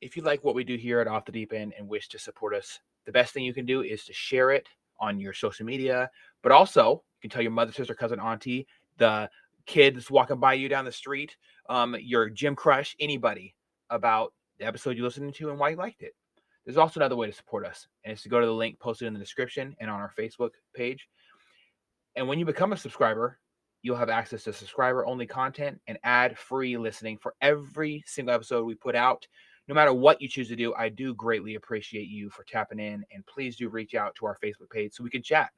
if you like what we do here at Off the Deep End and wish to support us, the best thing you can do is to share it on your social media, but also you can tell your mother, sister, cousin, auntie, the kid that's walking by you down the street, your gym crush, anybody about the episode you're listening to and why you liked it. There's also another way to support us, and it's to go to the link posted in the description and on our Facebook page. And when you become a subscriber, you'll have access to subscriber-only content and ad-free listening for every single episode we put out. No matter what you choose to do, I do greatly appreciate you for tapping in, and please do reach out to our Facebook page so we can chat.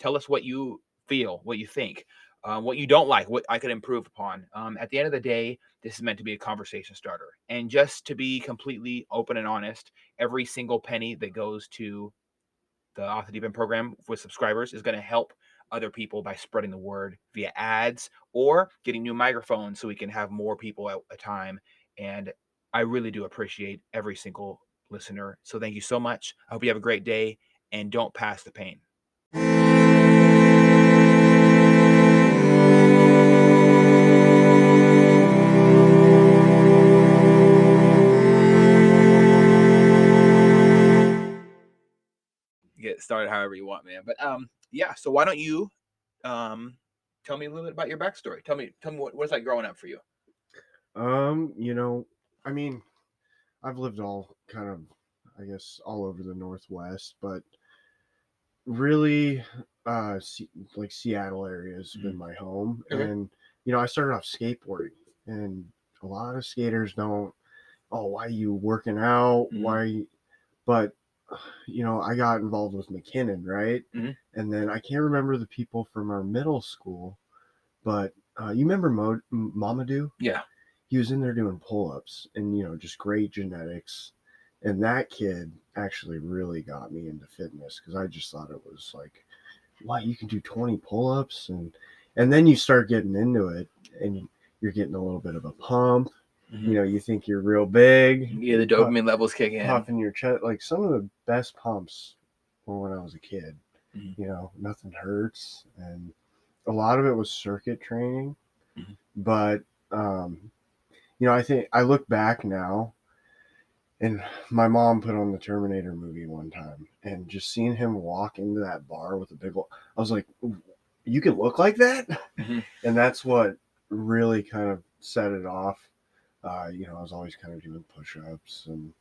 Tell us what you feel, what you think, what you don't like, what I could improve upon. At the end of the day, this is meant to be a conversation starter. And just to be completely open and honest, every single penny that goes to the Off the Deep End program with subscribers is going to help other people by spreading the word via ads or getting new microphones so we can have more people at a time. And I really do appreciate every single listener. So thank you so much. I hope you have a great day, and don't pass the pain. Get started however you want, man. But yeah, so why don't you tell me a little bit about your backstory? Tell me what's like growing up for you? I mean, I've lived all kind of, I guess, all over the Northwest, but really, like Seattle area has been my home. Okay. And, I started off skateboarding, and a lot of skaters don't, oh, why are you working out? Why? But, I got involved with McKinnon, right? And then I can't remember the people from our middle school, but you remember Mamadou? Yeah. He was in there doing pull-ups and, just great genetics. And that kid actually really got me into fitness because I just thought it was like, wow, you can do 20 pull-ups. And then you start getting into it and you're getting a little bit of a pump. You think you're real big. Yeah, the dopamine levels kick in. Puffing your chest. Like some of the best pumps were when I was a kid. Nothing hurts. And a lot of it was circuit training. But, I think I look back now, and my mom put on the Terminator movie one time, and just seeing him walk into that bar with a big old, I was like, you can look like that? And that's what really kind of set it off. I was always kind of doing push-ups and,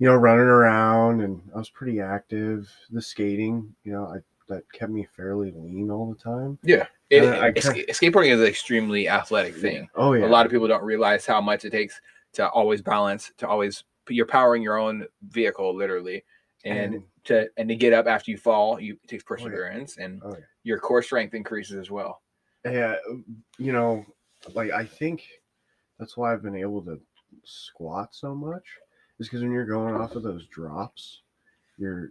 running around, and I was pretty active. The skating, that kept me fairly lean all the time. Yeah. Skateboarding is an extremely athletic thing. Oh, yeah. A lot of people don't realize how much it takes to always balance, to always you're powering your own vehicle, literally. And to get up after you fall, it takes perseverance, and your core strength increases as well. Yeah. I think that's why I've been able to squat so much, is because when you're going off of those drops, you're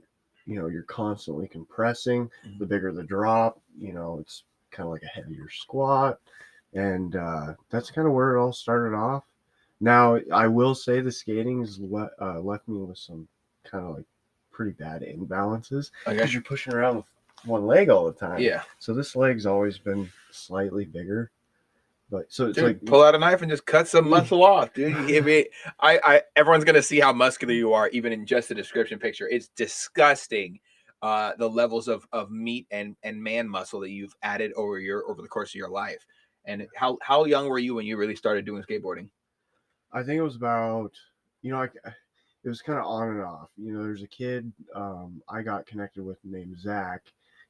constantly compressing. The bigger the drop, it's kind of like a heavier squat. And that's kind of where it all started off. Now, I will say the skating has left me with some kind of like pretty bad imbalances because you're pushing around with one leg all the time. Yeah. So this leg's always been slightly bigger. But so it's like pull out a knife and just cut some muscle off, dude. Everyone's gonna see how muscular you are, even in just the description picture. It's disgusting, the levels of meat and man muscle that you've added over the course of your life. And how young were you when you really started doing skateboarding? I think it was about, it was kind of on and off. There's a kid I got connected with named Zach.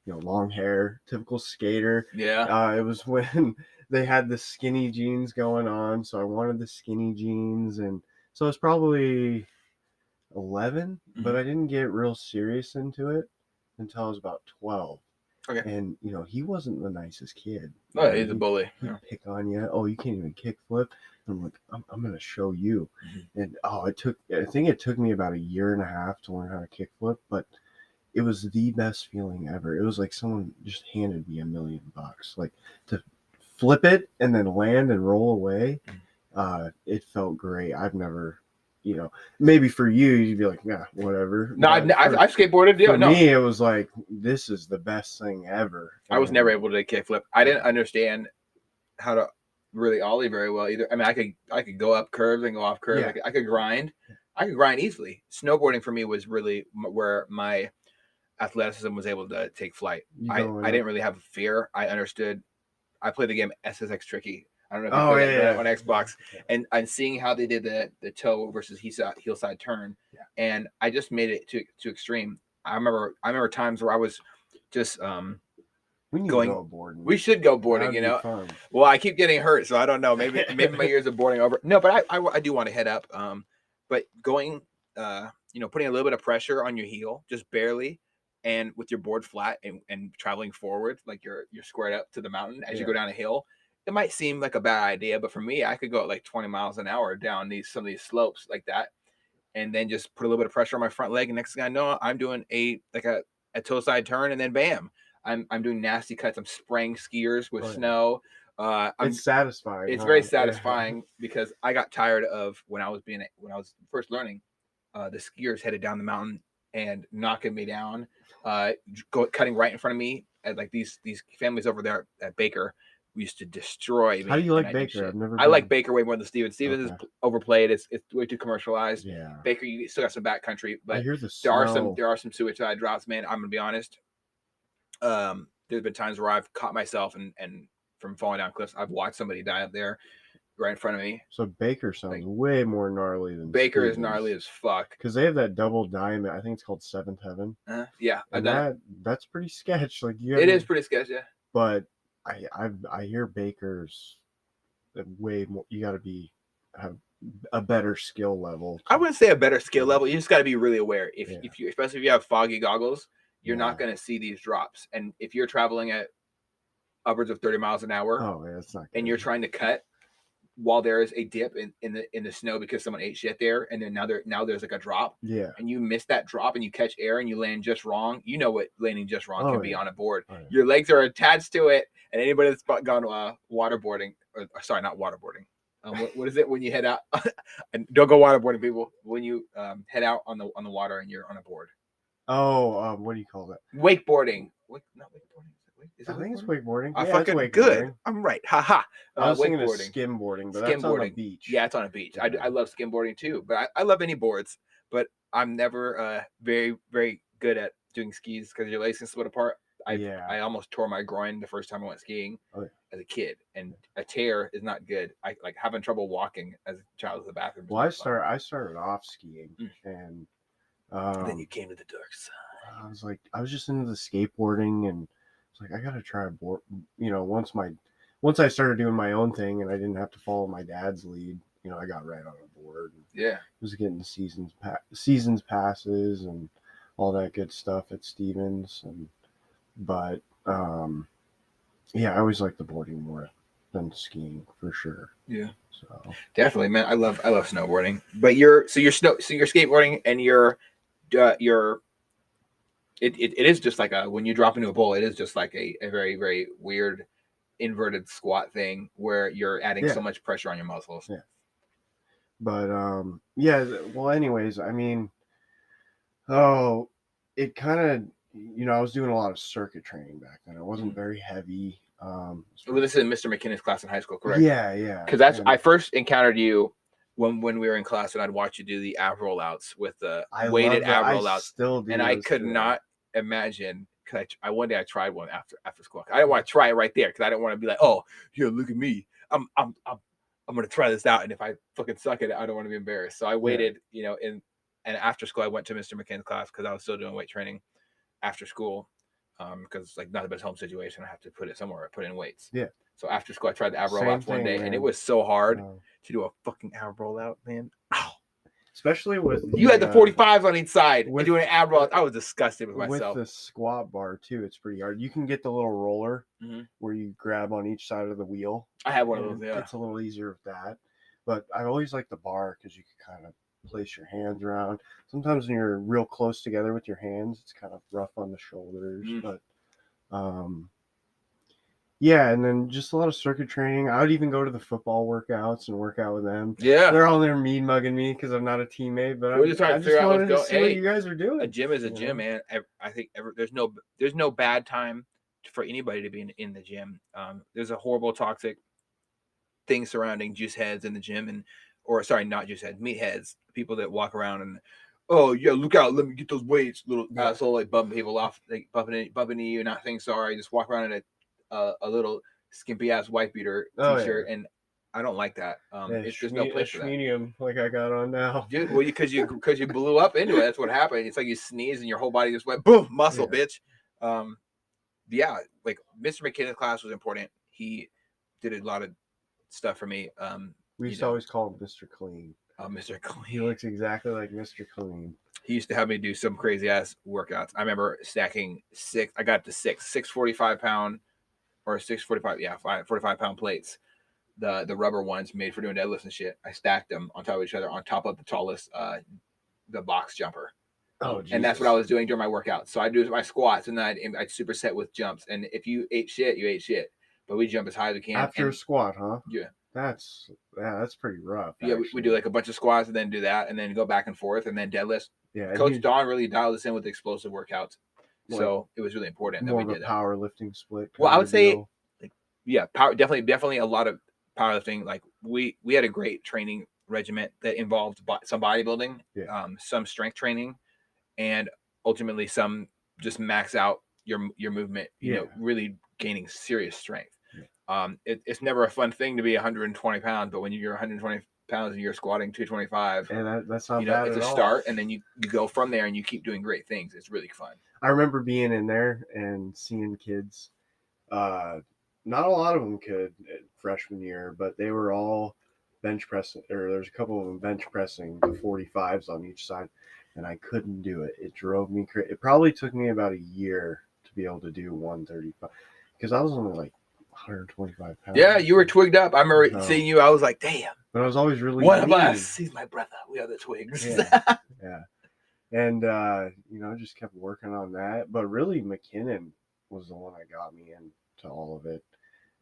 Long hair, typical skater. Yeah. It was when they had the skinny jeans going on, so I wanted the skinny jeans, and so I was probably 11, but I didn't get real serious into it until I was about 12. Okay. And he wasn't the nicest kid. Oh, he's a bully. He'd pick on you. Oh, you can't even kick flip. I'm like, I'm gonna show you. And I think it took me about a year and a half to learn how to kick flip, but it was the best feeling ever. It was like someone just handed me $1 million, like to flip it and then land and roll away. It felt great. I've never, maybe for you, you'd be like, yeah, whatever. No, I've skateboarded. Yeah, for me, it was like, this is the best thing ever. I was never able to kick flip. I didn't understand how to really ollie very well either. I mean, I could go up curves and go off curves. Yeah. I could grind, I could grind easily. Snowboarding for me was really where my athleticism was able to take flight. I didn't really have fear. I understood. I played the game SSX Tricky. I don't know if you played that on Xbox. And I'm seeing how they did the toe versus heel side turn, and I just made it to extreme. I remember times where I was just we need to go boarding. We should go boarding. Fun. Well, I keep getting hurt, so I don't know. Maybe my years of boarding over. No, but I do want to head up. But going, putting a little bit of pressure on your heel, just barely, and with your board flat and traveling forward, like you're squared up to the mountain as you go down a hill. It might seem like a bad idea, but for me, I could go at like 20 miles an hour down some of these slopes like that, and then just put a little bit of pressure on my front leg. And next thing I know, I'm doing a toe side turn, and then bam, I'm doing nasty cuts. I'm spraying skiers with snow. It's satisfying. It's very satisfying because I got tired of when I was first learning. The skiers headed down the mountain and knocking me down, cutting right in front of me. And like these families over there at Baker, we used to destroy me. How do you like Baker? I like Baker way more than Stevens. Stevens is overplayed. It's way too commercialized. Yeah. Baker, you still got some backcountry, but I hear there are some suicide drops, man. I'm gonna be honest. There's been times where I've caught myself and from falling down cliffs. I've watched somebody die up there right in front of me. So Baker sounds way more gnarly than Baker Stevens. is gnarly as fuck. Because they have that double diamond. I think it's called Seventh Heaven. Yeah, and that's pretty sketch. Like it is pretty sketch, yeah. But I hear Baker's way more. You got to have a better skill level. I wouldn't say a better skill level. You just got to be really aware. If you, especially if you have foggy goggles, you're not going to see these drops. And if you're traveling at upwards of 30 miles an hour, that's not good. And you're trying to cut while there is a dip in the snow because someone ate shit there, and then now there's like a drop, and you miss that drop and you catch air and you land just wrong. You know what landing just wrong can be on a board. Your legs are attached to it, and anybody that's gone waterboarding, or sorry, not waterboarding. What is it when you head out? And don't go waterboarding, people. When you head out on the water and you're on a board. What do you call that? Wakeboarding. Not wakeboarding. I think it's wakeboarding. I fucking wakeboarding. Good. I'm right. Haha. I was thinking of skimboarding, but that's on a beach. Yeah, it's on a beach. I love skimboarding too, but I love any boards. But I'm never very, very good at doing skis because your legs can split apart. I almost tore my groin the first time I went skiing as a kid, and a tear is not good. I like having trouble walking as a child in the bathroom. Well, I started off skiing, and then you came to the dark side. I was just into the skateboarding, and it's like I gotta try a board. Once I started doing my own thing, and I didn't have to follow my dad's lead, I got right on a board. Yeah, I was getting seasons passes and all that good stuff at Stevens, but I always liked the boarding more than skiing for sure. Yeah, so definitely, man. I love snowboarding, but you're skateboarding and it is just like when you drop into a bowl, it is just like a very, very weird inverted squat thing where you're adding so much pressure on your muscles. Yeah. But well, anyways, I mean, it kind of, I was doing a lot of circuit training back then. I wasn't very heavy. Well, this is Mr. McKinnon's class in high school, correct? Yeah. Because I first encountered you when we were in class, and I'd watch you do the ab rollouts with the weighted ab rollouts. Still do, and I could not imagine. Because one day I tried one after school. I didn't want to try it right there because I didn't want to be like, oh, here, look at me. I'm gonna try this out, and if I fucking suck at it, I don't want to be embarrassed. So I waited, and after school I went to Mr. McKinnon's class because I was still doing weight training after school. Because it's like not the best home situation. I have to put it somewhere. I put in weights. Yeah. So after school, I tried the ab rollouts one day, and it was so hard to do a fucking ab rollout, man. Ow. Especially with you had the 45s on each side and doing an ab rollout. I was disgusted with myself. With the squat bar too, it's pretty hard. You can get the little roller where you grab on each side of the wheel. I have one of those. Yeah, it's a little easier with that. But I always like the bar because you can kind of place your hands around. Sometimes when you're real close together with your hands, it's kind of rough on the shoulders. But and then just a lot of circuit training. I would even go to the football workouts and work out with them. Yeah, they're all there mean mugging me because I'm not a teammate. But we're just trying to figure out what's going. Hey, what you guys are doing. A gym is a gym, man. I think there's no bad time for anybody to be in the gym. There's a horrible toxic thing surrounding juice heads in the gym, and or sorry, not juiceheads, meatheads, people that walk around and, oh yeah, look out, let me get those weights, little asshole, like bumping people off, like bumping you, not saying sorry, just walk around in a little skimpy ass wife beater t-shirt, and I don't like that. There's no place for that. Medium, like I got on now, dude. Well, because you blew up into it. That's what happened. It's like you sneeze and your whole body just went boom, muscle, bitch. Yeah, like Mr. McKinnon's class was important. He did a lot of stuff for me. We used to always call him Mr. Clean. Mr. Clean. He looks exactly like Mr. Clean. He used to have me do some crazy ass workouts. I remember stacking I got to 645 pound or 645, 45 pound plates. The rubber ones made for doing deadlifts and shit. I stacked them on top of each other on top of the tallest, the box jumper. Oh, Jesus. And that's what I was doing during my workout. So I'd do my squats and then I'd superset with jumps. And if you ate shit, you ate shit. But we jump as high as we can. After a squat, huh? Yeah. That's pretty rough. Yeah, we do like a bunch of squats and then do that and then go back and forth and then deadlifts. Yeah. Coach Don really dialed us in with explosive workouts. So it was really important that we did that. Powerlifting split. Well, I would say, definitely a lot of powerlifting. Like we had a great training regimen that involved some bodybuilding, some strength training, and ultimately some just max out your movement. You know, really gaining serious strength. It's never a fun thing to be 120 pounds, but when you're 120 pounds and you're squatting 225, and that's not bad it's at a all. start, and then you go from there and you keep doing great things. It's really fun. I remember being in there and seeing kids. Not a lot of them could freshman year, but they were all bench pressing, or there's a couple of them bench pressing the 45s on each side, and I couldn't do it. It drove me crazy. It probably took me about a year to be able to do 135 because I was only like 125 pounds. Yeah, you were twigged up. I remember seeing you. I was like, damn. But I was always really one of us. He's my brother. We are the twigs. Yeah. And, just kept working on that. But really, McKinnon was the one that got me into all of it.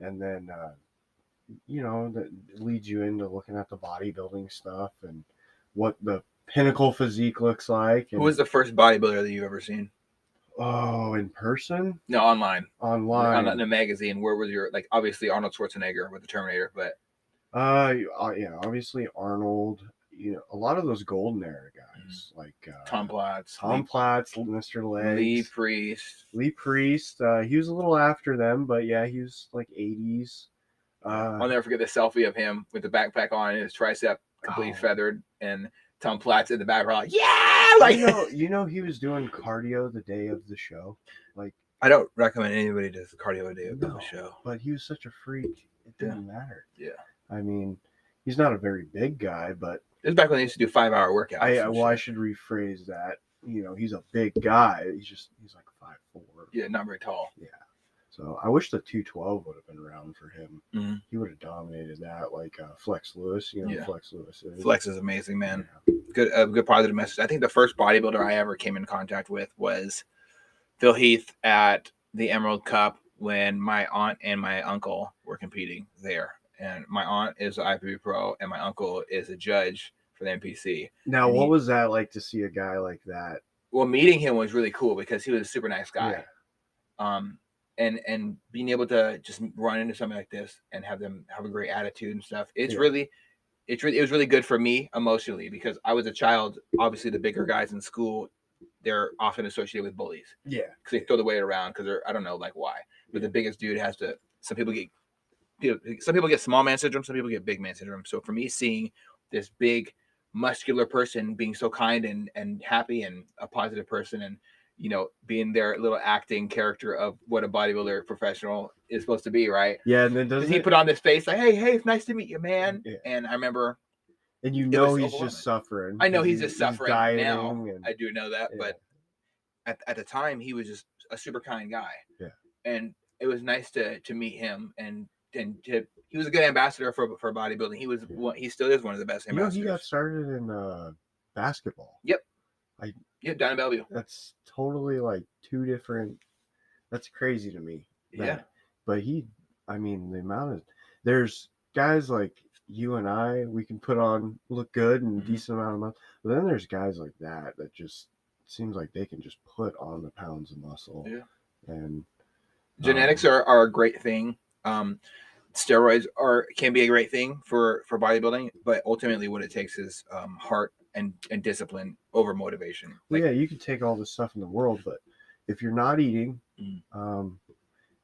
And then, that leads you into looking at the bodybuilding stuff and what the pinnacle physique looks like. Who was the first bodybuilder that you've ever seen? Oh, in person? No, online. Online. In a magazine. Where was your, like, obviously Arnold Schwarzenegger with the Terminator, but. Obviously Arnold. A lot of those golden era guys, like Tom Platz, Mr. Legs, Lee Priest. He was a little after them, but yeah, he was like 80s. I'll never forget the selfie of him with the backpack on and his tricep completely feathered, and Tom Platz in the back. We're like, yeah, like he was doing cardio the day of the show. Like, I don't recommend anybody does cardio the day of the show, but he was such a freak. It didn't matter. Yeah, I mean, he's not a very big guy, but. This is back when they used to do 5-hour workouts. I should rephrase that. He's a big guy. He's like 5'4". Yeah, not very tall. Yeah. So I wish the 212 would have been around for him. Mm-hmm. He would have dominated that, like Flex Lewis. Flex Lewis is. Flex is amazing, man. Yeah. Good positive message. I think the first bodybuilder I ever came in contact with was Phil Heath at the Emerald Cup when my aunt and my uncle were competing there. And my aunt is an IFBB pro, and my uncle is a judge for the NPC. Now, what was that like to see a guy like that? Well, meeting him was really cool because he was a super nice guy. Yeah. And being able to just run into something like this and have them have a great attitude and stuff. It was really good for me emotionally because I was a child. Obviously, the bigger guys in school, they're often associated with bullies. Yeah, because they throw the weight around because I don't know like why, but the biggest dude has to. Some people get small man syndrome. Some people get big man syndrome. So for me, seeing this big muscular person being so kind and happy and a positive person and, being their little acting character of what a bodybuilder professional is supposed to be. Right. Yeah. And then he put on this face like, hey, it's nice to meet you, man. Yeah. And I remember. And he's just suffering. I know he's just suffering now. I do know that. Yeah. But at the time, he was just a super kind guy. Yeah. And it was nice to meet him and he was a good ambassador for bodybuilding. He still is one of the best ambassadors. He got started in basketball. Yep. Down in Bellevue. That's totally like two different. That's crazy to me. But the amount of there's guys like you and I, we can put on look good and decent amount of muscle. But then there's guys like that just seems like they can just put on the pounds of muscle. Yeah. And genetics are a great thing. steroids can be a great thing for bodybuilding, but ultimately what it takes is heart and discipline over motivation. Well, yeah, you can take all this stuff in the world, but if you're not eating,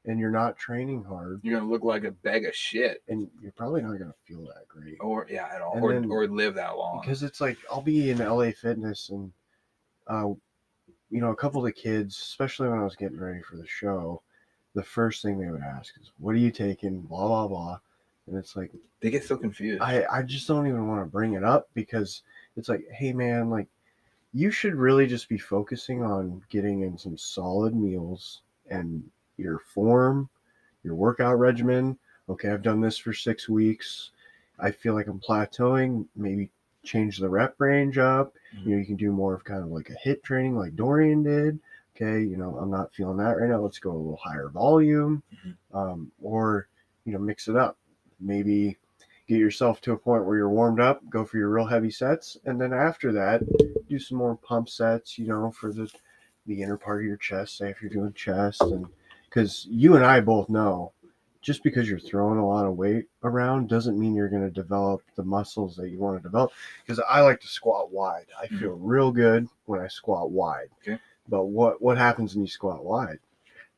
and you're not training hard, you're gonna look like a bag of shit, and you're probably not gonna feel that great, at all, or live that long. Because it's like I'll be in LA Fitness, and a couple of the kids, especially when I was getting ready for the show, the first thing they would ask is, "What are you taking?" Blah blah blah, and it's like they get so confused. I just don't even want to bring it up because it's like, hey man, like you should really just be focusing on getting in some solid meals and your form, your workout regimen. Okay, I've done this for 6 weeks. I feel like I'm plateauing. Maybe change the rep range up. You can do more of kind of like a HIIT training like Dorian did. Okay, I'm not feeling that right now. Let's go a little higher volume, or mix it up. Maybe get yourself to a point where you're warmed up, go for your real heavy sets, and then after that, do some more pump sets, for the inner part of your chest, say if you're doing chest. And because you and I both know, just because you're throwing a lot of weight around doesn't mean you're going to develop the muscles that you want to develop. Because I like to squat wide. I feel real good when I squat wide. Okay. But what happens when you squat wide?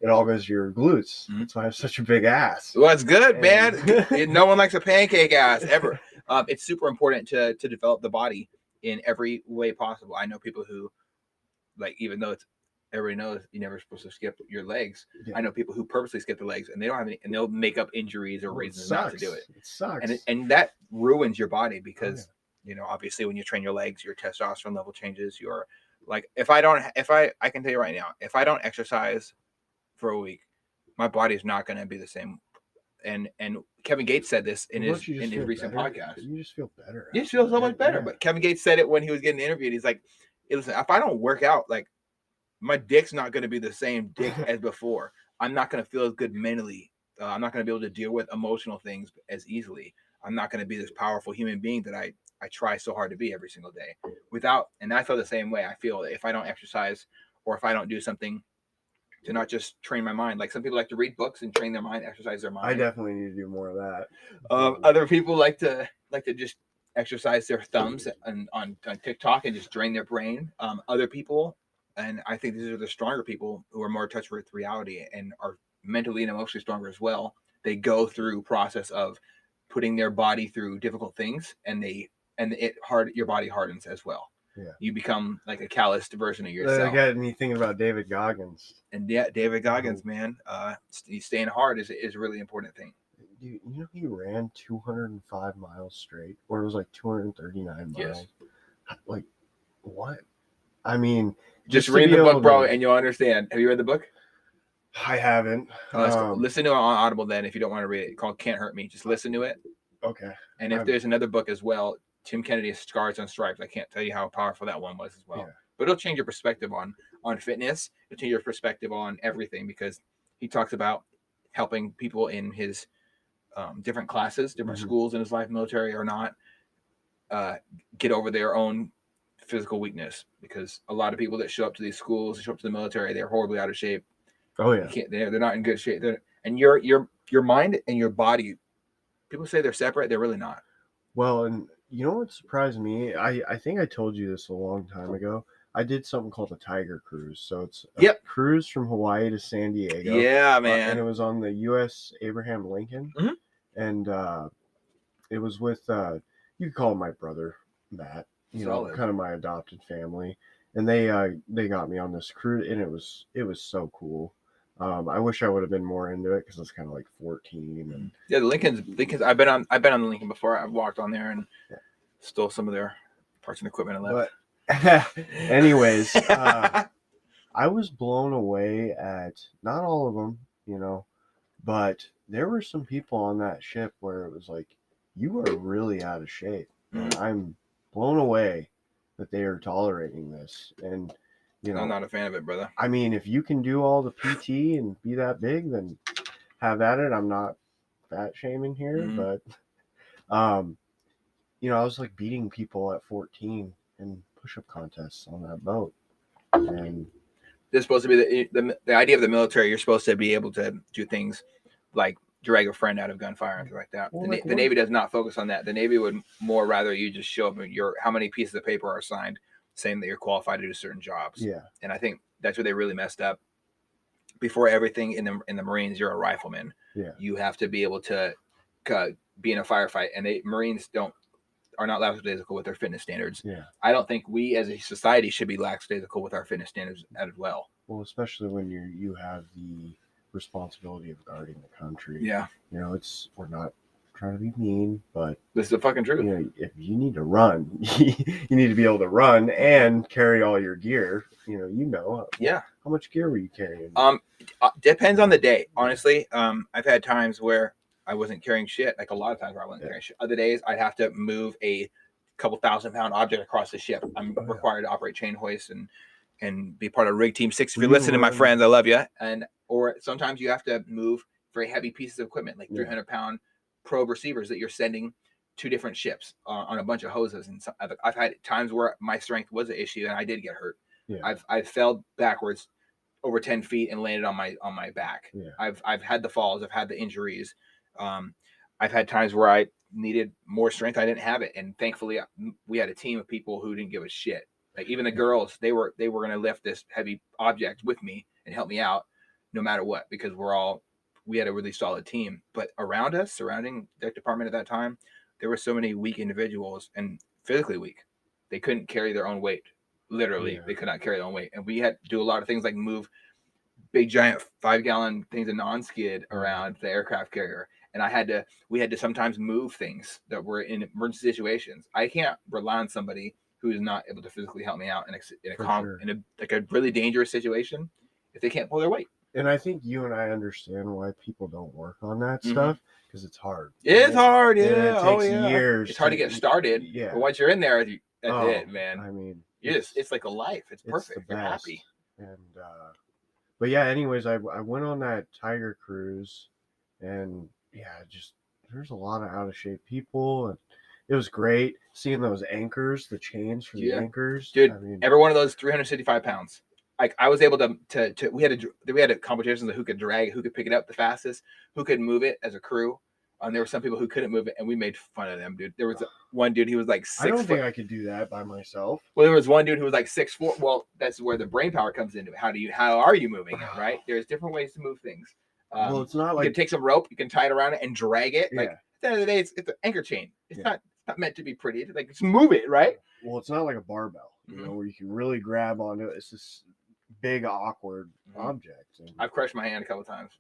It all goes to your glutes. That's why I have such a big ass. Well, that's good, man. No one likes a pancake ass ever. It's super important to develop the body in every way possible. I know people who, like, even though everybody knows you're never supposed to skip your legs. Yeah. I know people who purposely skip their legs, and they don't have any, and they'll make up injuries or reasons not to do it. It sucks, and that ruins your body because obviously when you train your legs, your testosterone level changes. You're like, I can tell you right now, if I don't exercise for a week, my body is not going to be the same. And Kevin Gates said this in his recent podcast. You just feel better. You just feel so much better. Yeah. But Kevin Gates said it when he was getting interviewed. He's like, hey, listen, if I don't work out, like, my dick's not going to be the same dick as before. I'm not going to feel as good mentally. I'm not going to be able to deal with emotional things as easily. I'm not going to be this powerful human being that I try so hard to be every single day. And I feel the same way. I feel that if I don't exercise or if I don't do something to not just train my mind, like some people like to read books and train their mind, exercise their mind. I definitely need to do more of that. Other people like to just exercise their thumbs on TikTok and just drain their brain. Other people, and I think these are the stronger people who are more in touch with reality and are mentally and emotionally stronger as well. They go through process of putting their body through difficult things, and your body hardens as well. Yeah. You become like a calloused version of yourself. That got me thinking about David Goggins. And yeah, David Goggins, man, staying hard is a really important thing. Dude, he ran 205 miles straight, or it was like 239 miles. Yes. Like, what? I mean, just read the book, bro, and you'll understand. Have you read the book? I haven't. Listen to it on Audible then if you don't want to read it. It's called Can't Hurt Me. Just listen to it. Okay. And if there's another book as well, Tim Kennedy's Scars and Stripes. I can't tell you how powerful that one was as well. Yeah. But it'll change your perspective on fitness. It'll change your perspective on everything because he talks about helping people in his different classes, different schools in his life, military or not, get over their own physical weakness. Because a lot of people that show up to these schools, show up to the military, they're horribly out of shape. Oh yeah, they're not in good shape. And your mind and your body, people say they're separate. They're really not. Well, and you know what surprised me? I think I told you this a long time ago. I did something called a Tiger Cruise. So it's a cruise from Hawaii to San Diego. Yeah, man. And it was on the U.S. Abraham Lincoln. Mm-hmm. And it was with, you could call him my brother, Matt, kind of my adopted family. And they got me on this cruise, and it was so cool. I wish I would have been more into it because I was kind of like 14. And yeah, the Lincoln's. I've been on the Lincoln before. I've walked on there and stole some of their parts and equipment and left. But anyways, I was blown away at not all of them, but there were some people on that ship where it was like, you are really out of shape. And I'm blown away that they are tolerating this. And I'm not a fan of it, brother. I mean, if you can do all the PT and be that big, then have at it. I'm not fat shaming here, but I was like beating people at 14 in push-up contests on that boat. And it's supposed to be the idea of the military. You're supposed to be able to do things like drag a friend out of gunfire and things like that. Well, The Navy does not focus on that. The Navy would more rather you just show them how many pieces of paper are signed saying that you're qualified to do certain jobs. Yeah. And I think that's where they really messed up. Before everything in the Marines, you're a rifleman. Yeah. You have to be able to be in a firefight, and Marines are not lackadaisical with their fitness standards. Yeah. I don't think we as a society should be lackadaisical with our fitness standards as well. Well, especially when you have the responsibility of guarding the country. Yeah. You know, we're not trying to be mean, but this is the fucking truth. You know, if you need to run, you need to be able to run and carry all your gear. Yeah. How much gear were you carrying? Depends on the day. Honestly, I've had times where I wasn't carrying shit. Like a lot of times where I wasn't carrying shit. Other days I'd have to move a couple 1,000-pound object across the ship. I'm required to operate chain hoist and be part of Rig Team 6. If you're listening, my friends, I love you. Or sometimes you have to move very heavy pieces of equipment, like 300-pound probe receivers that you're sending to different ships on a bunch of hoses. And I've had times where my strength was an issue and I did get hurt. Yeah. I've fell backwards over 10 feet and landed on my back. Yeah. I've had the falls. I've had the injuries. I've had times where I needed more strength. I didn't have it. And thankfully we had a team of people who didn't give a shit. Like even the girls, they were going to lift this heavy object with me and help me out no matter what, because we had a really solid team. But around us, surrounding the department at that time, there were so many weak individuals and physically weak. They couldn't carry their own weight. Literally, they could not carry their own weight. And we had to do a lot of things like move big, giant 5-gallon things of non-skid around the aircraft carrier. And we had to sometimes move things that were in emergency situations. I can't rely on somebody who is not able to physically help me out in a really dangerous situation if they can't pull their weight. And I think you and I understand why people don't work on that stuff, because it's hard. It's hard, yeah. It takes years. It's hard to get started. Yeah. But once you're in there, that's it, man. I mean, it's like a life. It's perfect. You're happy. And but yeah, anyways, I went on that Tiger cruise, and there's a lot of out of shape people, and it was great seeing those anchors, the chains for the anchors. Dude, every one of those 365 pounds. Like I was able to we had a competition of who could pick it up the fastest, who could move it as a crew. And there were some people who couldn't move it, and we made fun of them, dude. There was one dude, he was like 6 foot. I don't think I could do that by myself. Well, there was one dude who was like 6'4". Well, that's where the brain power comes into it. How are you moving it, right? There's different ways to move things. Well, it's not like you can take some rope, you can tie it around it and drag it. Yeah. Like at the end of the day, it's an anchor chain. It's not meant to be pretty. It's like just move it, right? Well, it's not like a barbell, where you can really grab onto it. It's this big, awkward object. And I've crushed my hand a couple of times.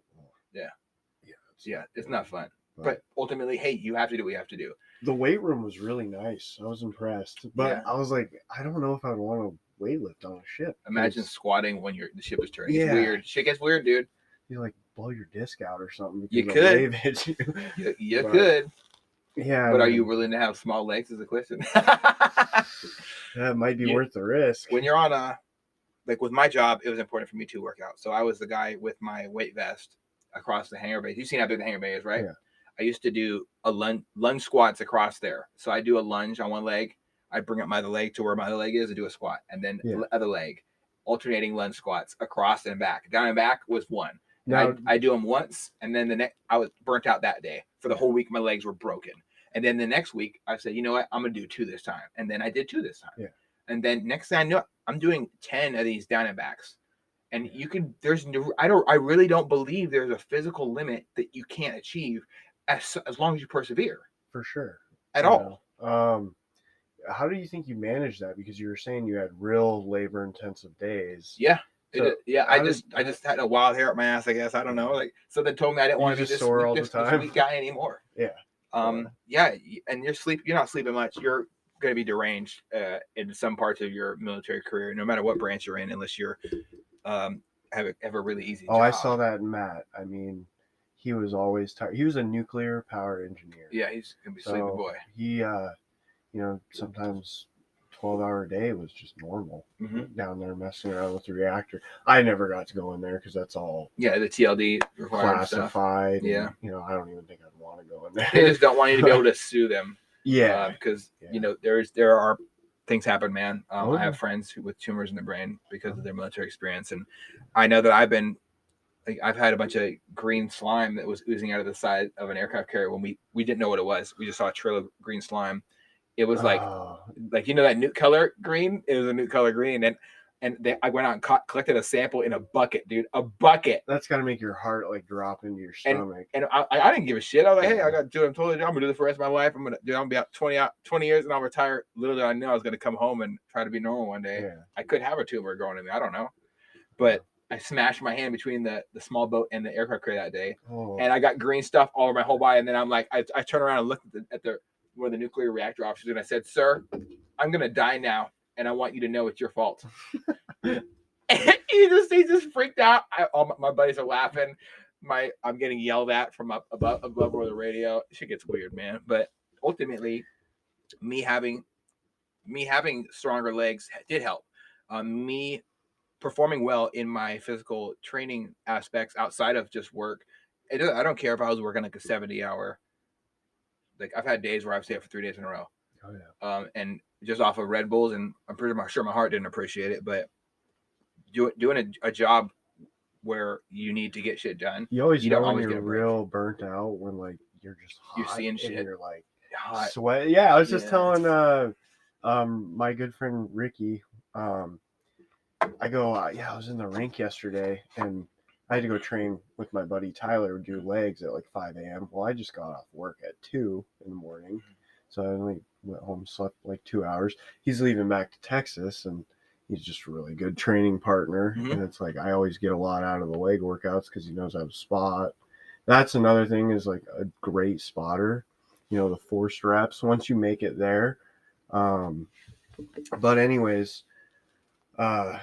Yeah, it's not fun. But ultimately, hey, you have to do what you have to do. The weight room was really nice. I was impressed. But I was like, I don't know if I'd want to weightlift on a ship. Imagine squatting when the ship is turning. It's weird. Shit gets weird, dude. You like blow your disc out or something. You could. You could. Yeah. But are you willing to have small legs is the question. That might be worth the risk. When you're on like with my job, it was important for me to work out. So I was the guy with my weight vest across the hangar bay. You've seen how big the hangar bay is, right? Yeah. I used to do a lunge squats across there. So I do a lunge on one leg. I bring up my other leg to where my other leg is and do a squat. And then the other leg, alternating lunge squats across and back. Down and back was one. Now, I do them once. And then the next, I was burnt out that day. For the whole week, my legs were broken. And then the next week, I said, you know what? I'm going to do 2 this time. And then I did 2 this time. Yeah. And then next thing I know, I'm doing 10 of these down and backs. And I really don't believe there's a physical limit that you can't achieve as long as you persevere. For sure. At all. How do you think you manage that? Because you were saying you had real labor intensive days. Yeah. So I just had a wild hair up my ass, I guess. I don't know. Like something told me I didn't want to be this weak guy anymore. Yeah. And you're not sleeping much. You're going to be deranged in some parts of your military career, no matter what branch you're in, unless you're have a really easy job. I saw that in Matt. I mean, he was always tired. He was a nuclear power engineer. Yeah, he's gonna be a sleepy boy. He, sometimes 12-hour a day was just normal down there messing around with the reactor. I never got to go in there because that's all the TLD required classified. Stuff. Yeah, and, I don't even think I'd want to go in there. They just don't want you to be able to sue them. Yeah, because there are things happen, man. I have friends with tumors in the brain because of their military experience, and I know that I've been like I've had a bunch of green slime that was oozing out of the side of an aircraft carrier when we didn't know what it was. We just saw a trail of green slime. It was like that nude color green. It was a nude color green, and I went out and collected a sample in a bucket, dude. A bucket. That's got to make your heart like drop into your stomach. And I didn't give a shit. I was like, hey, I got to do it. I'm gonna do this for the rest of my life. I'm gonna be out 20 years and I'll retire. Little did I know I was gonna come home and try to be normal one day. Yeah. I could have a tumor growing in me. I don't know, but I smashed my hand between the small boat and the aircraft carrier that day, and I got green stuff all over my whole body. And then I'm like, I turned around and looked at one of the nuclear reactor officers, and I said, "Sir, I'm gonna die now, and I want you to know it's your fault." And he just freaked out. All my buddies are laughing. I'm getting yelled at from up above over the radio. Shit gets weird, man. But ultimately, me having stronger legs did help. Me performing well in my physical training aspects outside of just work. I don't care if I was working like a 70-hour. Like I've had days where I've stayed up for 3 days in a row. Oh yeah. And just off of Red Bulls, and I'm pretty sure my heart didn't appreciate it, but doing a job where you need to get shit done. You always know when you're real burnt out when like you're just hot. You're seeing shit. You're like hot. Sweat. Yeah, I was just telling my good friend Ricky. I go, I was in the rink yesterday and I had to go train with my buddy Tyler, do legs at like 5 a.m. Well, I just got off work at 2 in the morning. So I only went home, slept like 2 hours. He's leaving back to Texas and he's just a really good training partner. Mm-hmm. And it's like, I always get a lot out of the leg workouts because he knows I have a spot. That's another thing is like a great spotter, the forced reps once you make it there. But anyways, I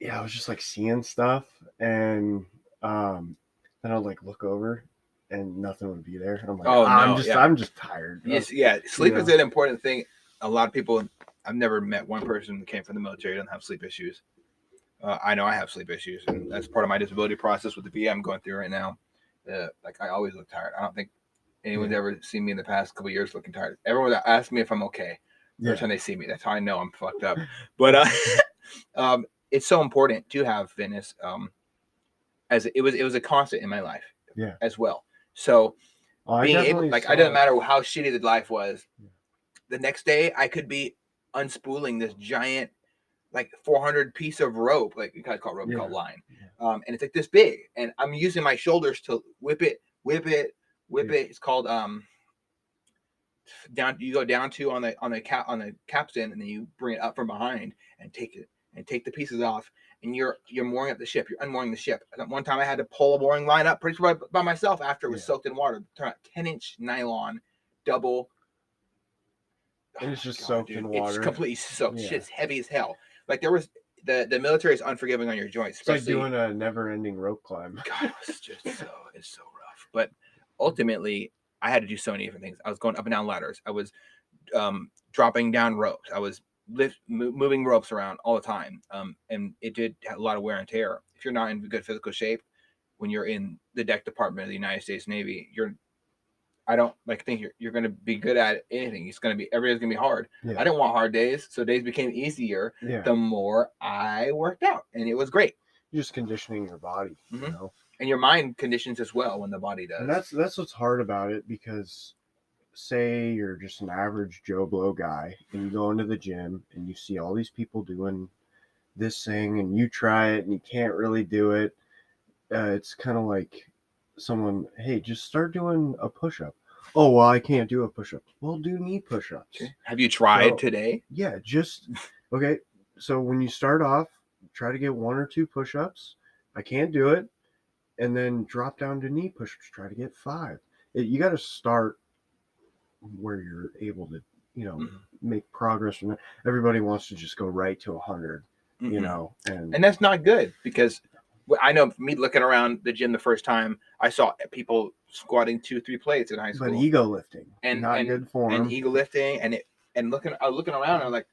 was just like seeing stuff and then I'll like look over and nothing would be there. I'm like, I'm just tired. Yes, yeah. Sleep is an important thing. A lot of people, I've never met one person who came from the military who doesn't have sleep issues. I know I have sleep issues, and that's part of my disability process with the VA I'm going through right now. Like I always look tired. I don't think anyone's ever seen me in the past couple of years looking tired. Everyone that asks me if I'm okay every time they see me. That's how I know I'm fucked up. But it's so important to have fitness. As it was a constant in my life, as well. So being able, like, it doesn't matter how shitty the life was. The next day, I could be unspooling this giant, like 400 piece of rope, like we kind of call rope, called line, and it's like this big, and I'm using my shoulders to whip it. It's called down. You go down to on the capstan, and then you bring it up from behind and take the pieces off. And you're mooring up the ship. You're unmooring the ship. One time I had to pull a mooring line up pretty much by myself after it was soaked in water. Turn out 10-inch nylon, double. And it's just soaked in water. It's completely soaked. Yeah. Shit's heavy as hell. Like there was the military is unforgiving on your joints. It's like doing a never-ending rope climb. God, it's so rough. But ultimately, I had to do so many different things. I was going up and down ladders. I was dropping down ropes. I was moving ropes around all the time, and it did have a lot of wear and tear. If you're not in good physical shape when you're in the deck department of the United States Navy, I don't think you're going to be good at anything. Every day's going to be hard. I didn't want hard days, so days became easier the more I worked out, and it was great. You're just conditioning your body, and your mind conditions as well when the body does. And that's what's hard about it, because say you're just an average Joe Blow guy and you go into the gym and you see all these people doing this thing and you try it and you can't really do it. It's kind of like someone, hey, just start doing a push-up. Oh, well, I can't do a push-up. Well, do knee push-ups. Okay. Have you tried today? Yeah, okay. So when you start off, try to get 1 or 2 push-ups. I can't do it. And then drop down to knee push-ups. Try to get 5. You got to start where you're able to, make progress from that. Everybody wants to just go right to 100, and that's not good, because I know me looking around the gym the first time, I saw people squatting 2-3 plates in high school. But ego lifting, and not good form. And ego lifting, and I was looking around, and I'm like,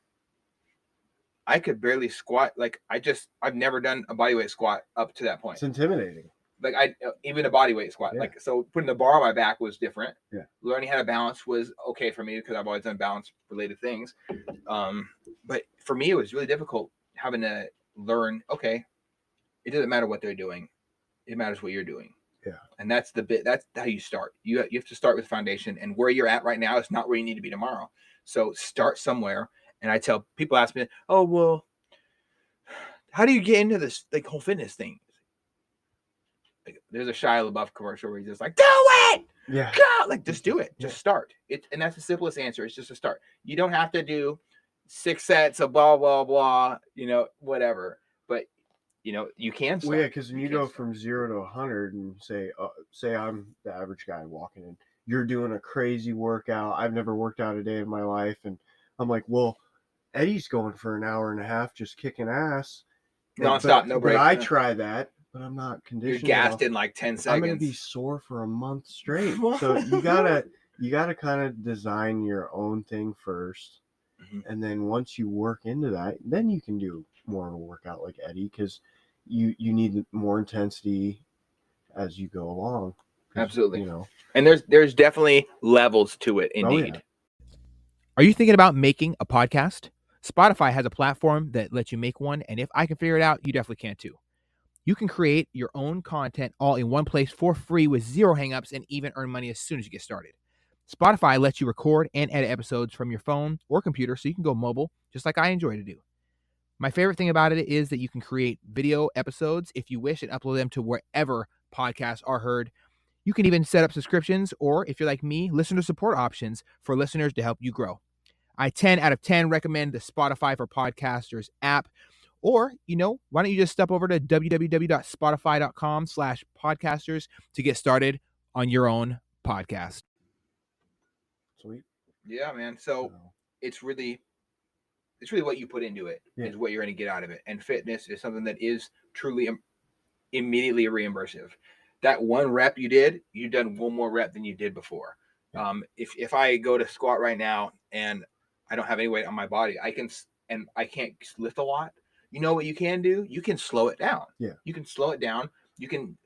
I could barely squat. Like I've never done a bodyweight squat up to that point. It's intimidating. Like even a bodyweight squat, so putting the bar on my back was different. Yeah. Learning how to balance was okay for me because I've always done balance related things. But for me, it was really difficult having to learn. Okay, it doesn't matter what they're doing. It matters what you're doing. Yeah. And that's how you start. You have to start with foundation, and where you're at right now is not where you need to be tomorrow. So start somewhere. And I tell people, ask me, oh, well, how do you get into this like whole fitness thing? Like, there's a Shia LaBeouf commercial where he's just like, do it. Yeah. Go! Like, just do it. Just start it. And that's the simplest answer. It's just a start. You don't have to do 6 sets of blah, blah, blah, whatever. But, you can start. Well, yeah, because when you go from 0 to 100 and say I'm the average guy walking in, you're doing a crazy workout. I've never worked out a day in my life. And I'm like, well, Eddie's going for an hour and a half just kicking ass. Nonstop, no break. But I try that, but I'm not conditioned. You're gassed in like 10 seconds. I'm going to be sore for a month straight. So you gotta kind of design your own thing first. And then once you work into that, then you can do more of a workout like Eddie, because you need more intensity as you go along. Absolutely. And there's definitely levels to it, indeed. Oh, yeah. Are you thinking about making a podcast? Spotify has a platform that lets you make one, and if I can figure it out, you definitely can too. You can create your own content all in one place for free with zero hangups, and even earn money as soon as you get started. Spotify lets you record and edit episodes from your phone or computer, so you can go mobile, just like I enjoy to do. My favorite thing about it is that you can create video episodes if you wish and upload them to wherever podcasts are heard. You can even set up subscriptions, or if you're like me, listener support options for listeners to help you grow. I 10 out of 10 recommend the Spotify for Podcasters app. Or, why don't you just step over to www.spotify.com/podcasters to get started on your own podcast. Sweet. Yeah, man. So it's really what you put into it is what you're going to get out of it. And fitness is something that is truly immediately reimbursive. That one rep you did, you've done one more rep than you did before. If I go to squat right now and I don't have any weight on my body, I can't lift a lot. You know what you can do? You can slow it down. Yeah. You can slow it down. You can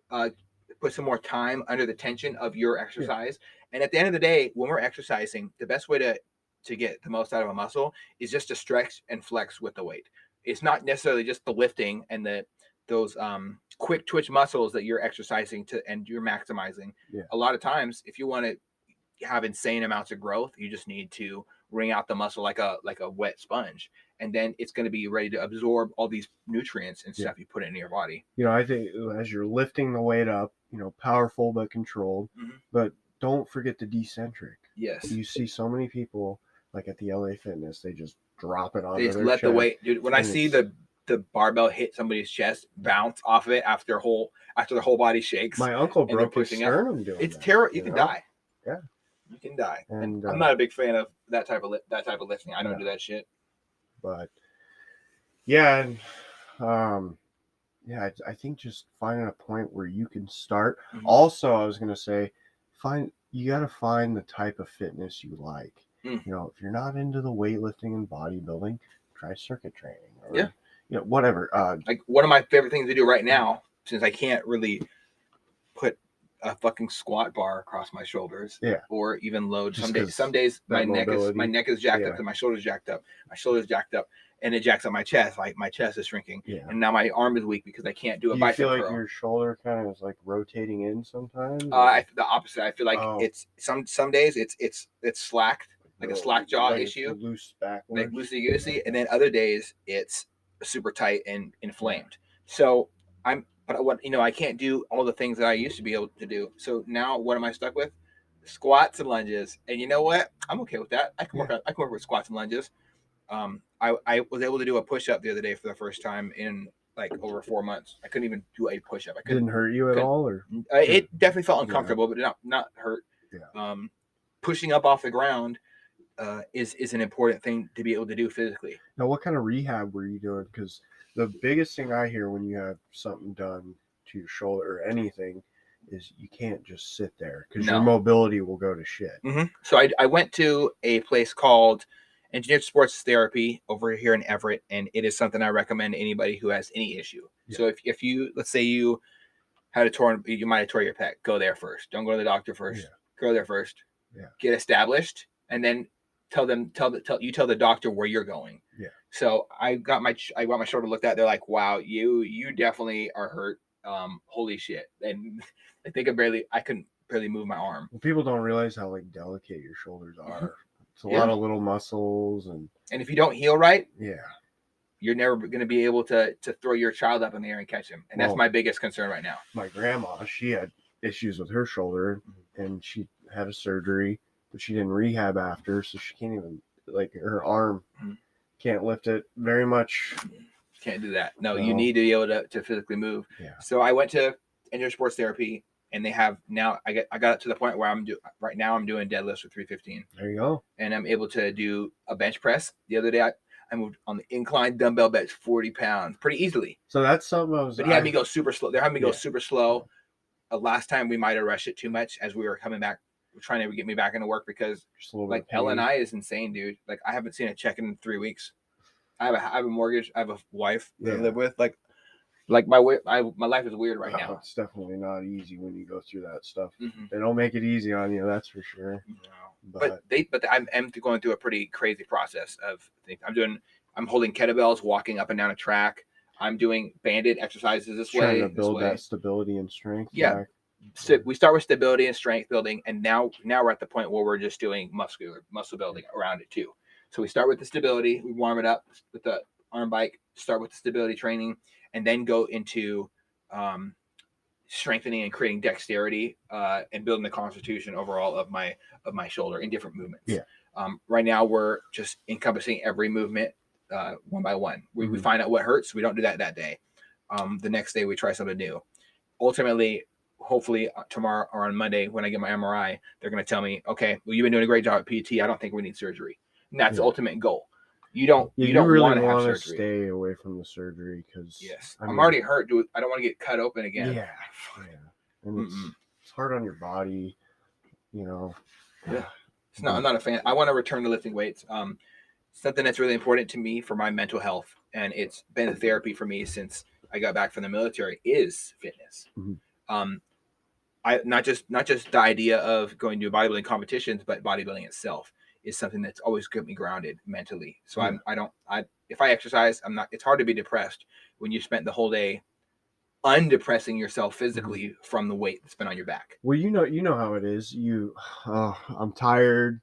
put some more time under the tension of your exercise. Yeah. And at the end of the day, when we're exercising, the best way to get the most out of a muscle is just to stretch and flex with the weight. It's not necessarily just the lifting and those quick twitch muscles that you're exercising and you're maximizing. Yeah. A lot of times, if you want to have insane amounts of growth, you just need to wring out the muscle like a wet sponge, and then it's going to be ready to absorb all these nutrients and stuff you put into your body. I think as you're lifting the weight up, powerful but controlled, but don't forget the decentric. Yes. You see so many people like at the LA Fitness, they just drop it on. They just let the weight, dude. When I see the barbell hit somebody's chest, bounce off of it after their whole body shakes. My uncle broke his sternum doing it's that. terrible. You can die. Yeah. You can die. And I'm not a big fan of that type of lifting. I don't do that shit. But yeah, and I think just finding a point where you can start. Also, I was gonna say, you got to find the type of fitness you like. If you're not into the weightlifting and bodybuilding, try circuit training or whatever. Like one of my favorite things to do right now, since I can't really put a fucking squat bar across my shoulders, or even load. Some days my neck is jacked up because my shoulder's jacked up. My shoulder's jacked up, and it jacks up my chest. Like my chest is shrinking, and now my arm is weak because I can't do a bicep curl. You feel like your shoulder kind of is like rotating in sometimes? The opposite. I feel like it's some days it's slack, like a slack jaw issue, loose backwards, like loosey goosey, and then other days it's super tight and inflamed. So I can't do all the things that I used to be able to do. So now what am I stuck with? Squats and lunges. And you know what? I'm okay with that. I can work with squats and lunges. I was able to do a push-up the other day for the first time in like over 4 months. I couldn't even do a push-up. Didn't hurt you at all, or it definitely felt uncomfortable, but not hurt. Yeah. Pushing up off the ground is an important thing to be able to do physically. Now, what kind of rehab were you doing? Because the biggest thing I hear when you have something done to your shoulder or anything is you can't just sit there because your mobility will go to shit. So I went to a place called Engineered Sports Therapy over here in Everett, and it is something I recommend to anybody who has any issue. Yeah. So if you, let's say you had you might have tore your pec, go there first. Don't go to the doctor first. Yeah. Go there first. Yeah. Get established, and then tell the doctor where you're going. Yeah. So I got my shoulder looked at. They're like, "Wow, you definitely are hurt. holy shit. And I think I couldn't barely move my arm. Well, people don't realize how like delicate your shoulders are. It's a Yeah. lot of little muscles, and if you don't heal right, yeah, you're never going to be able to throw your child up in the air and catch him. And that's my biggest concern right now. My grandma, she had issues with her shoulder, and she had a surgery, but she didn't rehab after, so she can't even, like, her arm can't lift it very much. Can't do that. No, you need to be able to physically move. Yeah. So I went to Andrew Sports Therapy, and they have now, I got it to the point where I'm doing deadlifts with 315. There you go. And I'm able to do a bench press. The other day, I moved on the incline dumbbell bench 40 pounds pretty easily. So that's something I was. But he had me go super slow. They're having me go super slow. Last time we might have rushed it too much as we were coming back, trying to get me back into work, because like L&I is insane, dude. Like, I haven't seen a check in 3 weeks. I have a mortgage. I have a wife that I live with. Like my life is weird right now. It's definitely not easy when you go through that stuff. They don't make it easy on you, that's for sure. No. But I'm going through a pretty crazy process of things. I'm holding kettlebells, walking up and down a track. I'm doing banded exercises this way. Trying to build that stability and strength. Yeah. So we start with stability and strength building, and now we're at the point where we're just doing muscle building around it too. So we start with the stability, we warm it up with the arm bike, start with the stability training, and then go into strengthening and creating dexterity and building the constitution overall of my shoulder in different movements. Yeah. Right now we're just encompassing every movement one by one. We find out what hurts. We don't do that day. The next day we try something new. Ultimately, hopefully tomorrow or on Monday when I get my MRI, they're going to tell me, okay, well, you've been doing a great job at PT. I don't think we need surgery. And that's the ultimate goal. You don't really want to have surgery. Stay away from the surgery, because I'm already hurt. I don't want to get cut open again. Yeah. And it's hard on your body, you know. Yeah. I'm not a fan. I want to return to lifting weights. Something that's really important to me for my mental health, and it's been a therapy for me since I got back from the military, is fitness. I not just the idea of going to bodybuilding competitions, but bodybuilding itself is something that's always kept me grounded mentally. So if I exercise, it's hard to be depressed when you spent the whole day undepressing yourself physically from the weight that's been on your back. Well, you know how it is. I'm tired.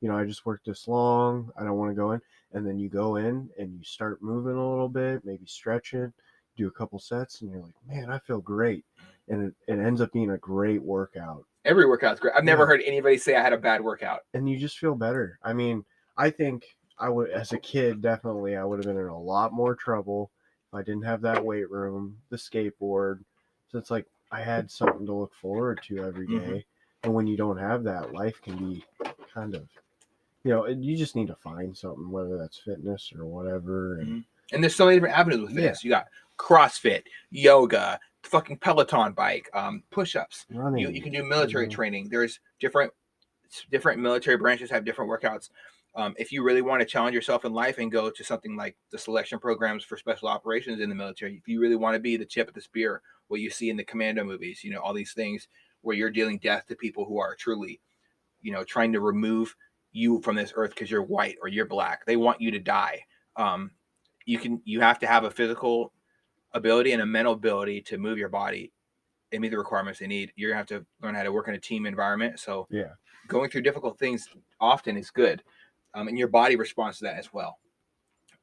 I just worked this long. I don't want to go in. And then you go in and you start moving a little bit, maybe stretching, do a couple sets, and you're like, man, I feel great. And it ends up being a great workout. Every workout's great. I've never heard anybody say I had a bad workout. And you just feel better. I mean, I think I would, as a kid, definitely, I would have been in a lot more trouble if I didn't have that weight room, the skateboard. So it's like I had something to look forward to every day. And when you don't have that, life can be kind of, you just need to find something, whether that's fitness or whatever. And there's so many different avenues with fitness. You got CrossFit, yoga, fucking Peloton bike, push-ups. Running. You can do military training. There's different military branches have different workouts. If you really want to challenge yourself in life and go to something like the selection programs for special operations in the military, if you really want to be the tip of the spear, what you see in the commando movies, all these things where you're dealing death to people who are truly, trying to remove you from this earth because you're white or you're black. They want you to die. You have to have a physical ability and a mental ability to move your body and meet the requirements they need. You're going to have to learn how to work in a team environment. So going through difficult things often is good. And your body responds to that as well.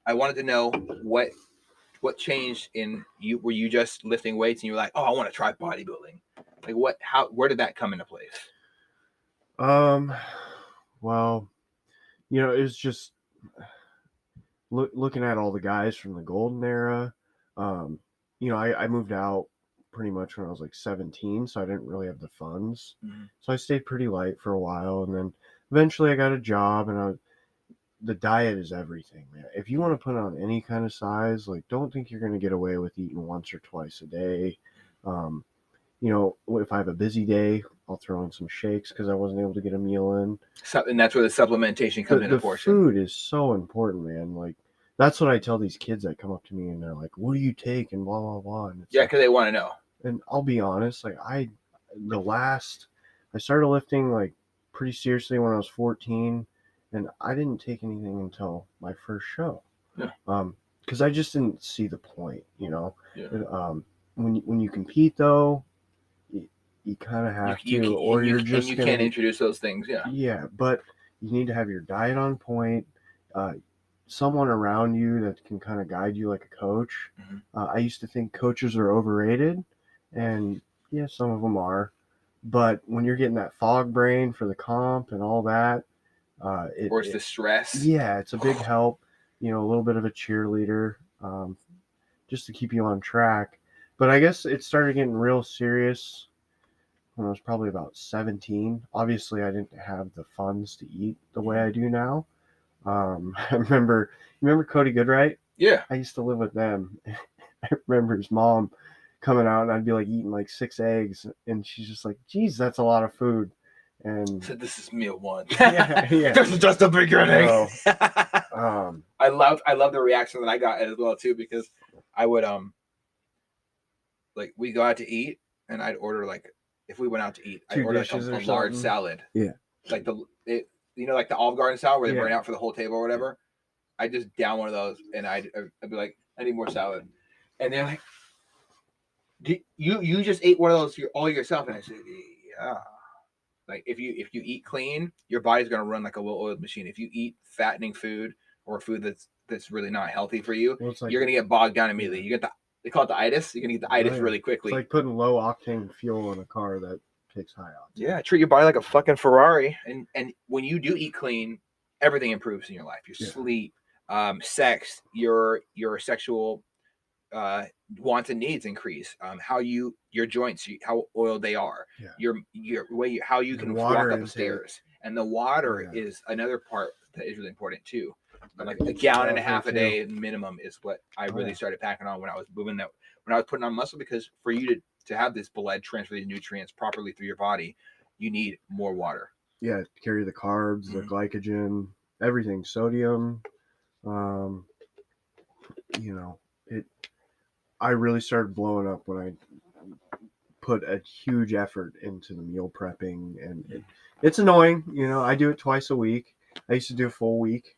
I wanted to know what changed in you. Were you just lifting weights and you were like, oh, I want to try bodybuilding? Like where did that come into place? Well, it was just looking at all the guys from the golden era. I moved out pretty much when I was like 17, so I didn't really have the funds. So I stayed pretty light for a while, and then eventually I got a job, and the diet is everything, man. If you want to put on any kind of size, like, don't think you're going to get away with eating once or twice a day. If I have a busy day, I'll throw in some shakes because I wasn't able to get a meal in. And that's where the supplementation comes into portion. The food is so important, man. Like, that's what I tell these kids that come up to me and they're like, what do you take? And blah, blah, blah. And because they want to know. And I'll be honest, like, I started lifting like pretty seriously when I was 14, and I didn't take anything until my first show. Because I just didn't see the point, when you compete though, you kind of have to, or you're just gonna can't introduce those things. Yeah, but you need to have your diet on point. Someone around you that can kind of guide you like a coach. I used to think coaches are overrated, and yeah, some of them are. But when you're getting that fog brain for the comp and all that, or it's the stress. Yeah, it's a big help. A little bit of a cheerleader, just to keep you on track. But I guess it started getting real serious when I was probably about 17. Obviously, I didn't have the funds to eat the way I do now. I remember, you remember Cody Goodright? Yeah. I used to live with them. I remember his mom coming out, and I'd be like eating like 6 eggs, and she's just like, geez, that's a lot of food. And so this is meal one. yeah. This is just the beginning. I love the reaction that I got as well too, because I would like we go out to eat, and I'd order like, if we went out to eat, I'd order like a large salad. Yeah. Like like the Olive Garden salad where they bring out for the whole table or whatever. I just down one of those, and I'd be like, I need more salad. And they're like, you just ate one of those all yourself? And I said, yeah. Like if you eat clean, your body's gonna run like a well-oiled machine. If you eat fattening food or food that's really not healthy for you, you're gonna get bogged down immediately. You get they call it the itis. You're gonna get the itis really quickly. It's like putting low octane fuel in a car that takes high octane. Yeah, treat your body like a fucking Ferrari. And when you do eat clean, everything improves in your life. Your sleep, sex, your sexual wants and needs increase. Your joints, how oiled they are. Your way, how you can walk up the stairs. And the water is another part that is really important too. Like a gallon and a half a day minimum is what I really started packing on when I was moving that, when I was putting on muscle, because for you to have this blood transfer these nutrients properly through your body, you need more water. Yeah, carry the carbs, the glycogen, everything, sodium. I really started blowing up when I put a huge effort into the meal prepping, and it's annoying. I do it twice a week. I used to do a full week,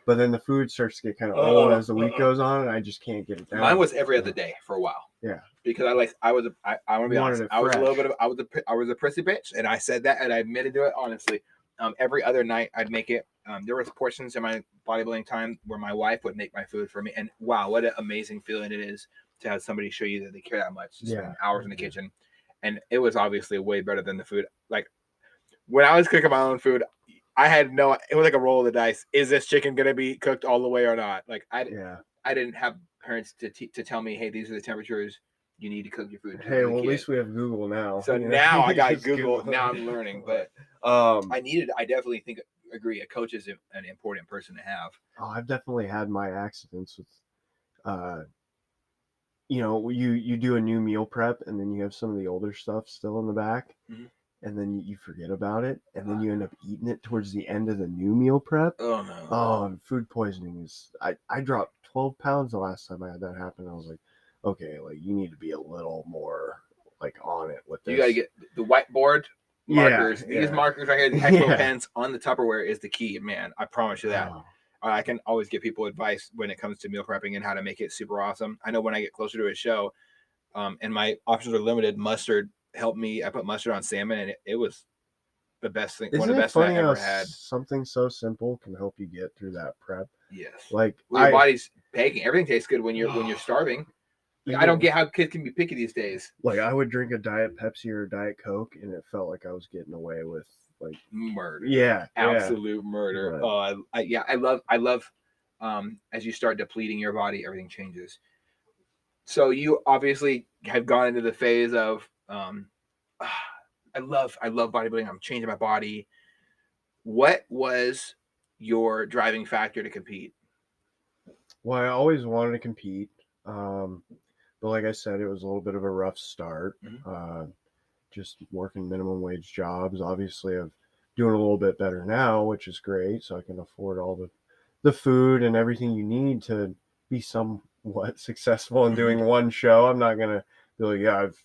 but then the food starts to get kind of old as the week goes on, and I just can't get it down. Mine was every other day for a while. Yeah, because I want to be honest, I was a little bit of I was a prissy bitch, and I said that, and I admitted to it honestly. Every other night I'd make it. There was portions in my bodybuilding time where my wife would make my food for me, and wow, what an amazing feeling it is to have somebody show you that they care that much. To spend hours in the kitchen, and it was obviously way better than the food. Like when I was cooking my own food, I had it was like a roll of the dice. Is this chicken gonna be cooked all the way or not? Like I didn't have parents to tell me, hey, these are the temperatures you need to cook your food. Hey, well, at least we have Google now. So now I got Google. Now I'm learning, but I definitely agree. A coach is an important person to have. Oh, I've definitely had my accidents with, you do a new meal prep, and then you have some of the older stuff still in the back, and then you forget about it, and then you end up eating it towards the end of the new meal prep. Oh no! Oh, and food poisoning is. I dropped 12 pounds the last time I had that happen. I was like, okay, like you need to be a little more like on it with this. You got to get the whiteboard markers. These markers right here, the Expo pens on the Tupperware is the key, man. I promise you that. I can always give people advice when it comes to meal prepping and how to make it super awesome. I know when I get closer to a show, and my options are limited, mustard helped me. I put mustard on salmon, and it was the best thing. One of the best things I ever had. Something so simple can help you get through that prep. Yes. Like your body's baking. Everything tastes good when you're starving. Like, I don't get how kids can be picky these days. Like I would drink a Diet Pepsi or a Diet Coke, and it felt like I was getting away with like murder. Yeah, absolute murder. Right. Oh, I love. As you start depleting your body, everything changes. So you obviously have gone into the phase of, I love bodybuilding. I'm changing my body. What was your driving factor to compete? Well, I always wanted to compete. But like I said, it was a little bit of a rough start. Just working minimum wage jobs. Obviously, I'm doing a little bit better now, which is great. So I can afford all the food and everything you need to be somewhat successful in doing one show. I'm not gonna be like, I've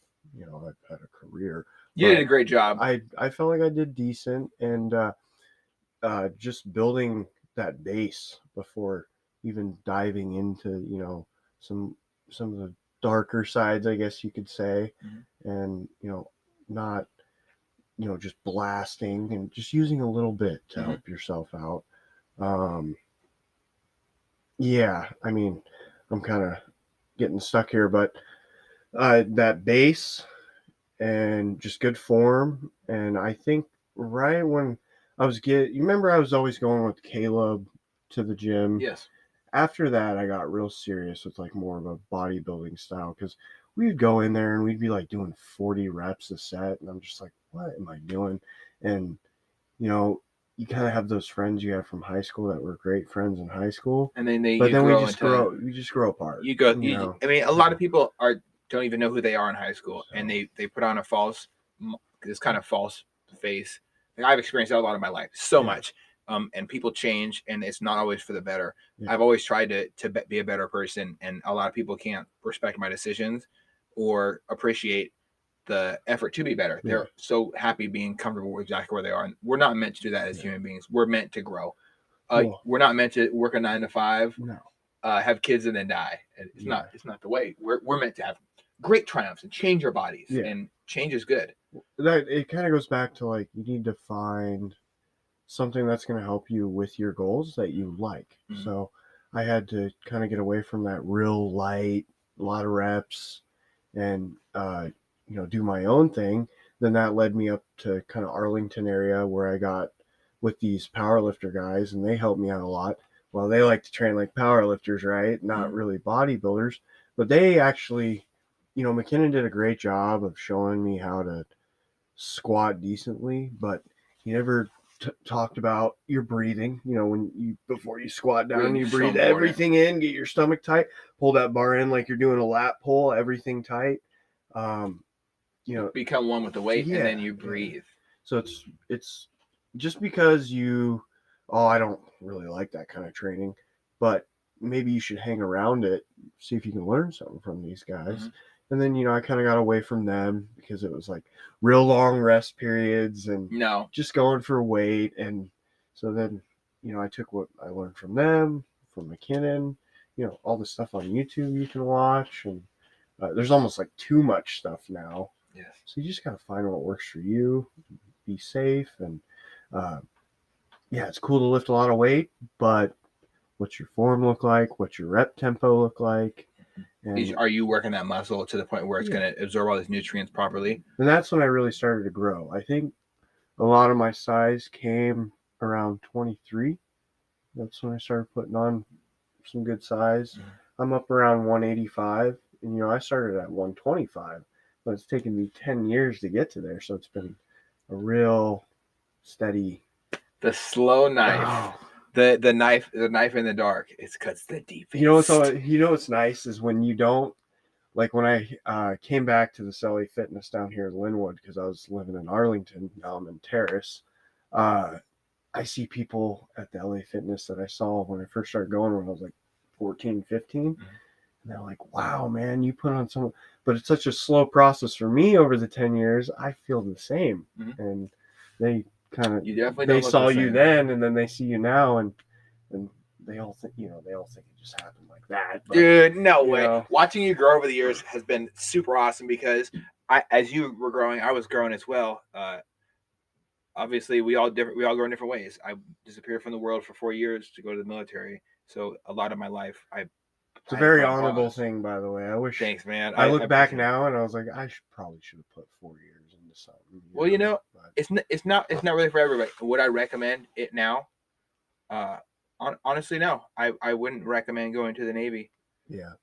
had a career. You did a great job. I felt like I did decent, and just building that base before even diving into some of the darker sides, I guess you could say, Mm-hmm. and not just blasting and just using a little bit to Mm-hmm. help yourself out. Yeah, I mean, I'm kind of getting stuck here, but that base and just good form, and I think right when you remember I was always going with Caleb to the gym. Yes. After that, I got real serious with like more of a bodybuilding style, because we'd go in there and we'd be like doing 40 reps a set, and I'm just like, what am I doing? And you kind of have those friends you have from high school that were great friends in high school, And then we just grow apart. I mean, a lot of people don't even know who they are in high school, So, and they put on this kind of false face. Like, I've experienced that a lot of my life, so much. And people change, and it's not always for the better. Yeah. I've always tried to be a better person, and a lot of people can't respect my decisions or appreciate the effort to be better. Yeah. They're so happy being comfortable with exactly where they are, and we're not meant to do that as human beings. We're meant to grow. We're not meant to work a 9 to 5, have kids, and then die. It's not the way. We're meant to have great triumphs and change our bodies, and change is good. That it kind of goes back to like, you need to find something that's going to help you with your goals that you like. Mm-hmm. So I had to kind of get away from that real light, a lot of reps, and do my own thing. Then that led me up to kind of Arlington area, where I got with these powerlifter guys, and they helped me out a lot. Well, they like to train like powerlifters, right? Not really bodybuilders, but they actually, McKinnon did a great job of showing me how to squat decently, but he never talked about your breathing. Before you squat down, you breathe everything in, get your stomach tight, pull that bar in like you're doing a lat pull, everything tight. Become one with the weight, and then you breathe. So it's just because I don't really like that kind of training, but maybe you should hang around it, see if you can learn something from these guys. Mm-hmm. And then, I kind of got away from them because it was like real long rest periods and just going for weight. And so then, I took what I learned from them, from McKinnon, all the stuff on YouTube you can watch. And there's almost like too much stuff now. Yes. So you just got to find what works for you, be safe. And it's cool to lift a lot of weight, but what's your form look like? What's your rep tempo look like? And are you working that muscle to the point where it's going to absorb all these nutrients properly? And that's when I really started to grow. I think a lot of my size came around 23. That's when I started putting on some good size. Mm-hmm. I'm up around 185, and I started at 125, but it's taken me 10 years to get to there. So it's been a real steady. The slow knife. Oh. The knife in the dark. It cuts the deepest. What's nice is when you don't, like when I came back to this LA Fitness down here in Linwood, because I was living in Arlington, now I'm in Terrace. I see people at the LA Fitness that I saw when I first started going when I was like 14, 15. Mm-hmm. And they're like, wow, man, you put on some, but it's such a slow process for me over the 10 years. I feel the same. Mm-hmm. And they saw you then, and then they see you now, and they all think it just happened like that. But, dude, no way. Watching you grow over the years has been super awesome, because as you were growing, I was growing as well. Obviously, we all grow in different ways. I disappeared from the world for 4 years to go to the military, so a lot of my life it's a very honorable thing, by the way. I wish. Thanks, man. I look back now and I was like, I probably should have put 4 years into something. Well, it's not really for everybody. Would I recommend it now? Honestly, no. I wouldn't recommend going to the Navy. Yeah.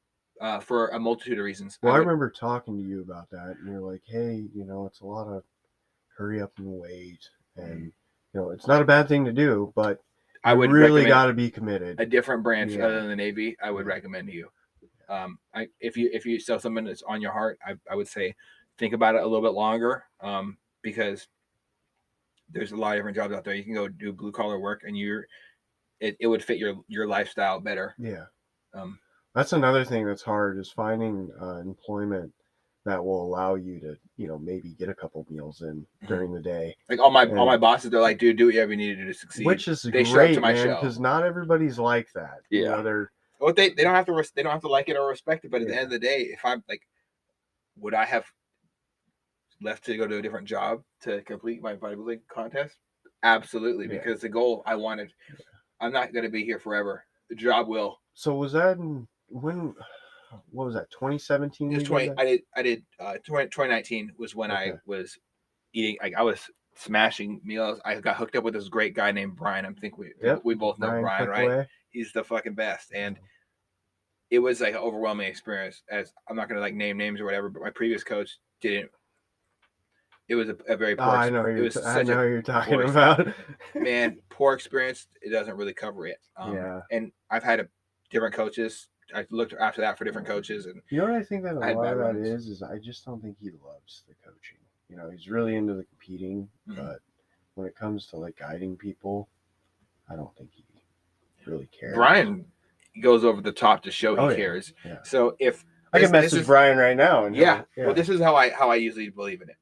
For a multitude of reasons. Well, I remember talking to you about that, and you're like, hey, it's a lot of hurry up and wait, and it's not a bad thing to do, but I would really got to be committed. A different branch other than the Navy, I would recommend to you. If you sell something that's on your heart, I would say think about it a little bit longer, because there's a lot of different jobs out there. You can go do blue collar work, and it would fit your lifestyle better. Yeah. That's another thing that's hard, is finding employment that will allow you to, maybe get a couple meals in during the day. Like all my bosses, they're like, dude, do whatever you need to do to succeed. Which is great, man, because not everybody's like that. Yeah. Well, they don't have to they don't have to like it or respect it, but at the Yeah. end of the day, if I'm like, would I have left to go to a different job to complete my bodybuilding contest? Absolutely, Yeah. because the goal I wanted, I'm not going to be here forever. The job will. So was that when? What was that? 2017. It was 20. I did. 2019 was when I Okay. was eating. Like I was smashing meals. I got hooked up with this great guy named Brian. I think we both know Brian, Klick right? Way. He's the fucking best. And it was like an overwhelming experience. As I'm not gonna like name names or whatever, but my previous coach didn't. It was a very poor. I know who you're talking about. Man, poor experience. It doesn't really cover it. Yeah. And I've had different coaches. I looked after that for different coaches, and you know what I think that a I had lot bad of that runs. is I just don't think he loves the coaching. You know, he's really into the competing, but when it comes to like guiding people, I don't think he really cares. Brian goes over the top to show he cares. Yeah. So if I can message Brian right now, and well, this is how I usually believe in it.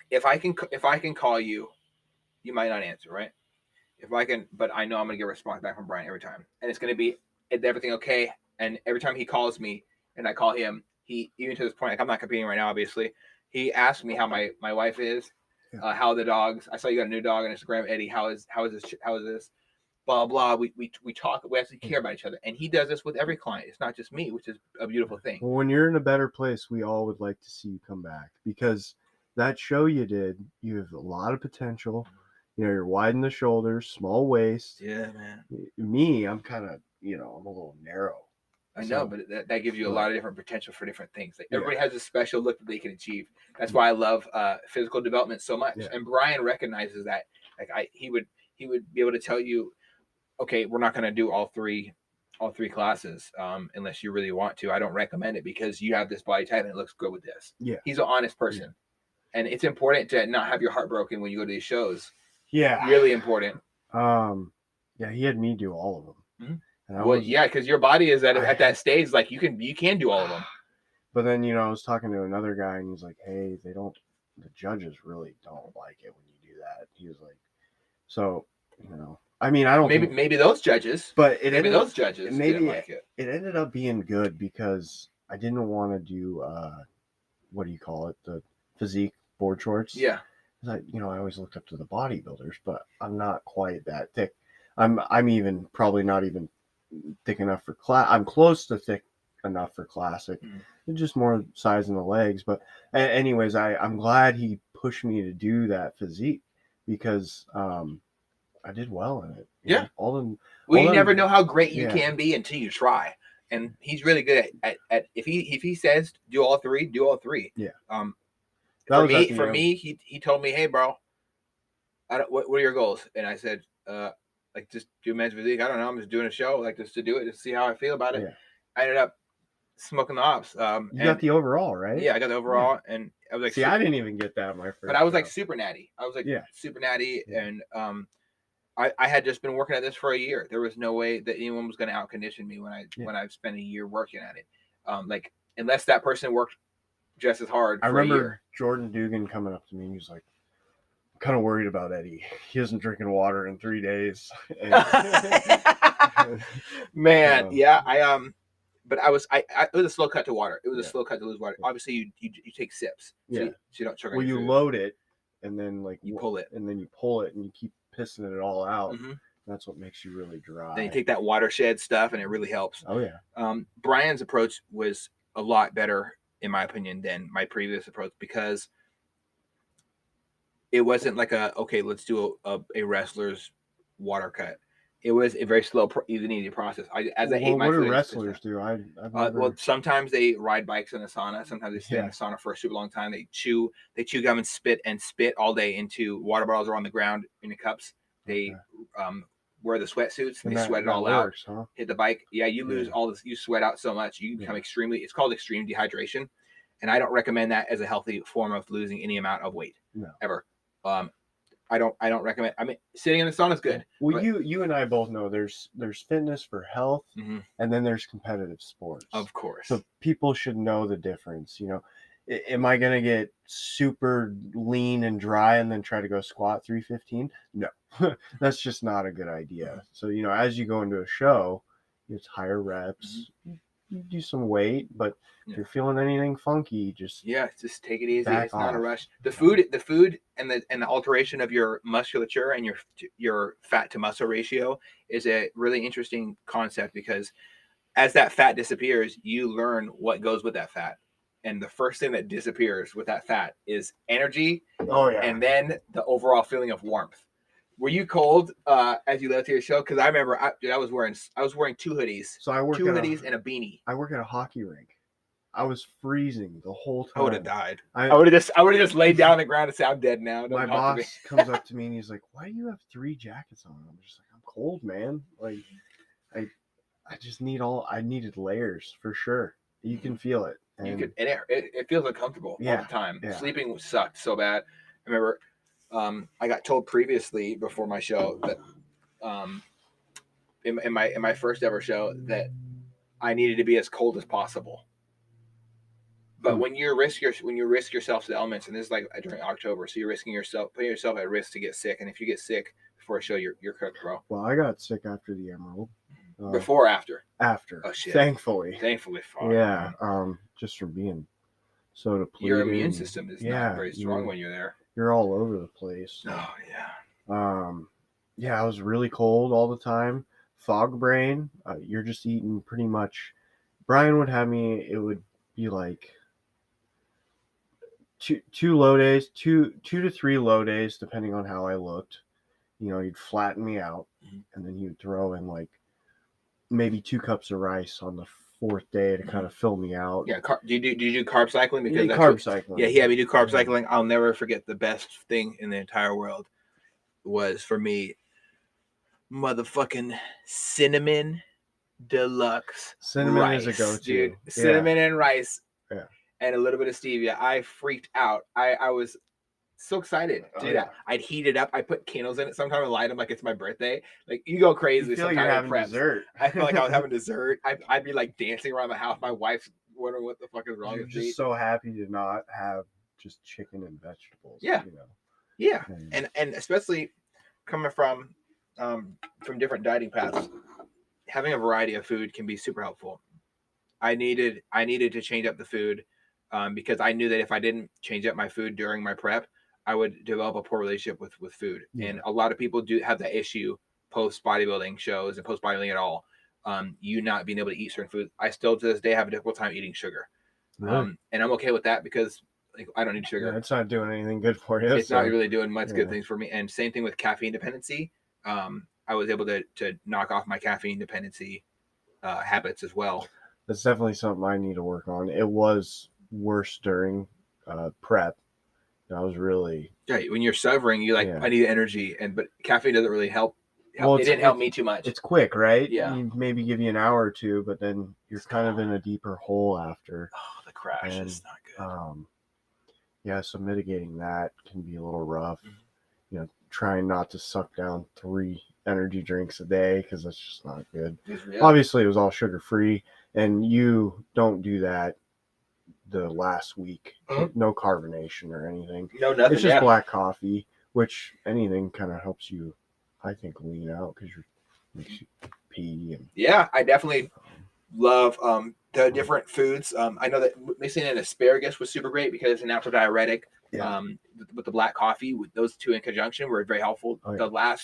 If I can call you, you might not answer, right? If I can, but I know I'm gonna get a response back from Brian every time, and it's gonna be, is everything okay? And every time he calls me and I call him, he, even to this point, like I'm not competing right now, obviously, he asks me how my wife is, how are the dogs. I saw you got a new dog on Instagram, Eddie. How is this? Blah blah. We talk. We actually care about each other, and he does this with every client. It's not just me, which is a beautiful thing. Well, when you're in a better place, we all would like to see you come back, because that show you did, you have a lot of potential. You know, you're wide in the shoulders, small waist. Yeah, man. Me, I'm kind of, I'm a little narrow. I know, but that gives you a lot of different potential for different things. Like everybody has a special look that they can achieve. That's why I love physical development so much. Yeah. And Brian recognizes that. Like he would be able to tell you, okay, we're not going to do all three classes unless you really want to. I don't recommend it because you have this body type and it looks good with this. Yeah. He's an honest person. Yeah. And it's important to not have your heart broken when you go to these shows. Yeah. Really important. Yeah, he had me do all of them. Mm-hmm. Yeah, because your body is at that stage, like you can do all of them. But then, I was talking to another guy and he's like, hey, the judges really don't like it when you do that. He was like, so, I mean, I don't maybe those judges, but maybe those judges didn't like it. It ended up being good because I didn't want to do what do you call it, the physique board shorts. Yeah, I always looked up to the bodybuilders, but I'm not quite that thick. I'm even probably not even thick enough for class. I'm close to thick enough for classic. It's just more size in the legs. But anyways, I'm glad he pushed me to do that physique because I did well in it. Yeah. You never know how great you can be until you try. And he's really good at if he says do all three, do all three. Yeah. For me, he told me, hey bro, what are your goals? And I said, like just do men's physique. I don't know. I'm just doing a show, like just to do it, just to see how I feel about it. Yeah. I ended up smoking the ops. You got the overall, right? Yeah, I got the overall, and I was like, see, I didn't even get that my first. But I was like super natty. I was like super natty, and I had just been working at this for a year. There was no way that anyone was going to outcondition me when I spent a year working at it. Like unless that person worked just as hard. I remember Jordan Dugan coming up to me and he was like, I'm kind of worried about Eddie. He isn't drinking water in 3 days. Man, yeah, but it was a slow cut to water. It was a slow cut to lose water. Obviously, you take sips. So you don't sugar. Well, you load it and then you pull it, and then you pull it and you keep pissing it all out. Mm-hmm. That's what makes you really dry. Then you take that watershed stuff and it really helps. Oh yeah. Brian's approach was a lot better, in my opinion, than my previous approach because it wasn't like let's do a wrestler's water cut. It was a very slow, easy process. I ate my food. What do wrestlers do? Well, sometimes they ride bikes in the sauna. Sometimes they stay in the sauna for a super long time. They chew gum and spit all day into water bottles or on the ground in the cups. They wear the sweatsuits and they sweat it all out. Huh? Hit the bike. Yeah, you lose all this. You sweat out so much. You become extremely. It's called extreme dehydration, and I don't recommend that as a healthy form of losing any amount of weight ever. I don't recommend. I mean, sitting in the sauna is good. Well, you and I both know there's fitness for health, and then there's competitive sports. Of course. So people should know the difference. Am I gonna get super lean and dry and then try to go squat 315? No, that's just not a good idea. So as you go into a show, it's higher reps. You do some weight, but if you're feeling anything funky, just take it easy. It's not a rush. The food and the alteration of your musculature and your fat to muscle ratio is a really interesting concept, because as that fat disappears, you learn what goes with that fat. And the first thing that disappears with that fat is energy. Oh yeah. And then the overall feeling of warmth. Were you cold as you left to your show? Because I remember I was wearing 2 hoodies. So I work 2 hoodies and a beanie. I work at a hockey rink. I was freezing the whole time. I would have died. I would have just laid down on the ground and said, I'm dead now. My boss comes up to me and he's like, "Why do you have 3 jackets on?" I'm just like, "I'm cold, man. Like, I just I needed layers for sure. You can feel it. And it feels uncomfortable all the time. Yeah. Sleeping sucked so bad. I remember I got told previously before my show that in my first ever show that I needed to be as cold as possible. But when you risk yourself to the elements, and this is like during October, so you're putting yourself at risk to get sick. And if you get sick before a show, you're cooked, bro. Well, I got sick after the Emerald. Before or after? After. Oh shit. Thankfully. Fine. Yeah. Just from being so depleted. Your immune system is not very strong when you're there. You're all over the place. Oh yeah. Yeah, I was really cold all the time. Fog brain. You're just eating pretty much. Brian would have me. It would be like two low days, two to 3 low days, depending on how I looked. He'd flatten me out, and then he would throw in like maybe 2 cups of rice on the 4th day to kind of fill me out. Yeah. Do you do carb cycling? Because carb cycling. Yeah, he had me do carb cycling. I'll never forget, the best thing in the entire world was for me motherfucking cinnamon deluxe. Cinnamon rice, is a go-to, dude. Cinnamon and rice. Yeah. And a little bit of stevia. I freaked out. I was so excited to do that. I'd heat it up. I put candles in it. Sometimes I light them like it's my birthday. Like, you go crazy. You feel like you're having dessert. I felt like I was having dessert. I'd be like dancing around the house. My wife's wondering what the fuck is wrong with me. Just so happy to not have just chicken and vegetables. Yeah. Yeah. And especially coming from different dieting paths, having a variety of food can be super helpful. I needed to change up the food because I knew that if I didn't change up my food during my prep, I would develop a poor relationship with food. Yeah. And a lot of people do have that issue post bodybuilding shows and post bodybuilding at all. You not being able to eat certain foods. I still to this day have a difficult time eating sugar. Really? And I'm okay with that because I don't need sugar. Yeah, it's not doing anything good for you. It's not really doing much good things for me. And same thing with caffeine dependency. I was able to knock off my caffeine dependency habits as well. That's definitely something I need to work on. It was worse during prep. I was really when you're severing, you I need energy, but caffeine doesn't really help. Well, it didn't help me too much. It's quick, right? Yeah. Maybe give you an hour or 2, but then you're kind of in a deeper hole after. Oh, the crash is not good. So mitigating that can be a little rough. Trying not to suck down 3 energy drinks a day because that's just not good. Yeah. Obviously, it was all sugar-free, and you don't do that the last week. No carbonation or anything. No, nothing. It's just black coffee, which anything kind of helps you, I think, lean out because makes you pee. And I definitely love the different foods. I know that mixing in asparagus was super great because it's a natural diuretic. Yeah. With the black coffee, with those 2 in conjunction, were very helpful. Oh, yeah.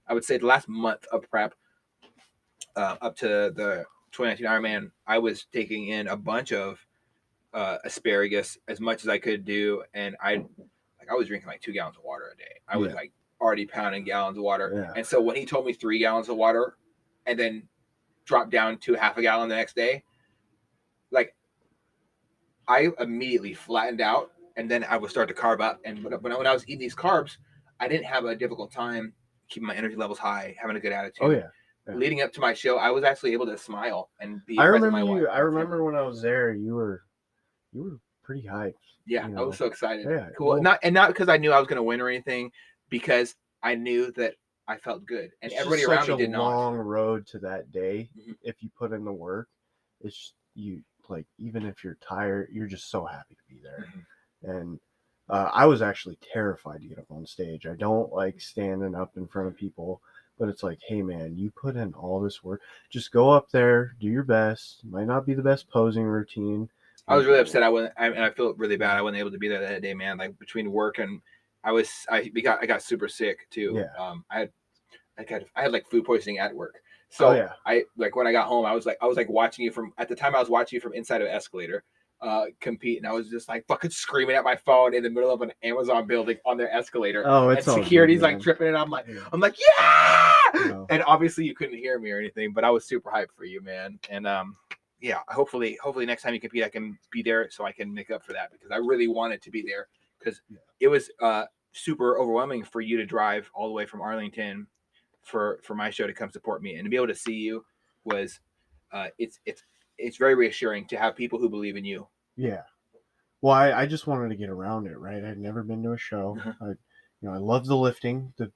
I would say the last month of prep, up to the 2019 Ironman, I was taking in a bunch of asparagus as much as I could do, and I was drinking like 2 gallons of water a day. I was already pounding gallons of water, and so when he told me 3 gallons of water, and then dropped down to half a gallon the next day, I immediately flattened out, and then I would start to carb up. And when I was eating these carbs, I didn't have a difficult time keeping my energy levels high, having a good attitude. Oh yeah. Leading up to my show, I was actually able to smile and be. I remember when I was there, you were pretty hyped. Yeah, I was so excited. Yeah, cool. Not because I knew I was going to win or anything, because I knew that I felt good, and everybody around me did not. It's such a long road to that day. Mm-hmm. If you put in the work, it's even if you're tired, you're just so happy to be there. Mm-hmm. And I was actually terrified to get up on stage. I don't like standing up in front of people. But it's like, hey man, you put in all this work. Just go up there, do your best. Might not be the best posing routine. I was really upset. I feel really bad. I wasn't able to be there that day, man. Like between work and I got super sick too. Yeah. I had like food poisoning at work. So yeah. I like when I got home, I was like watching you from at the time I was watching you from inside of an escalator compete, and I was just like fucking screaming at my phone in the middle of an Amazon building on their escalator. Oh, it's and all security's good, like man. tripping, and I'm like, yeah! No. And obviously you couldn't hear me or anything, but I was super hyped for you, man. And yeah, hopefully next time you compete, I can be there so I can make up for that, because I really wanted to be there, because it was super overwhelming for you to drive all the way from Arlington for my show to come support me, and to be able to see you was it's very reassuring to have people who believe in you. Yeah. Well, I just wanted to get around it, right? I'd never been to a show. I love the lifting, the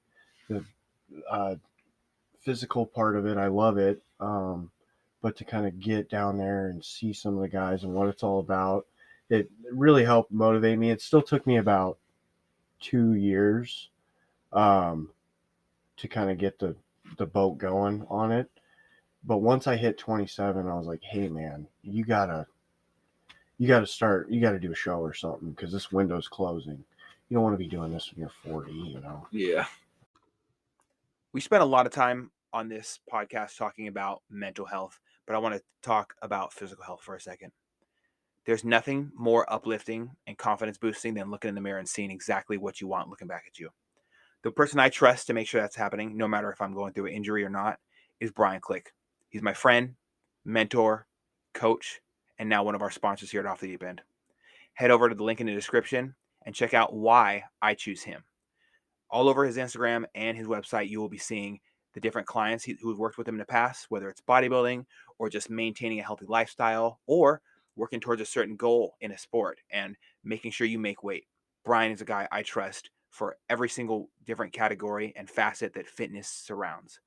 physical part of it. I love it. But to kind of get down there and see some of the guys and what it's all about, it really helped motivate me. It still took me about 2 years to kind of get the boat going on it. But once I hit 27, I was like, hey man, you gotta start, you gotta do a show or something, because this window's closing. You don't want to be doing this when you're 40, Yeah. We spent a lot of time on this podcast talking about mental health, but I want to talk about physical health for a second. There's nothing more uplifting and confidence boosting than looking in the mirror and seeing exactly what you want looking back at you. The person I trust to make sure that's happening, no matter if I'm going through an injury or not, is Brian Klick. He's my friend, mentor, coach, and now one of our sponsors here at Off the Deep End. Head over to the link in the description and check out why I choose him. All over his Instagram and his website, you will be seeing the different clients who've worked with him in the past, whether it's bodybuilding or just maintaining a healthy lifestyle or working towards a certain goal in a sport and making sure you make weight. Brian is a guy I trust for every single different category and facet that fitness surrounds.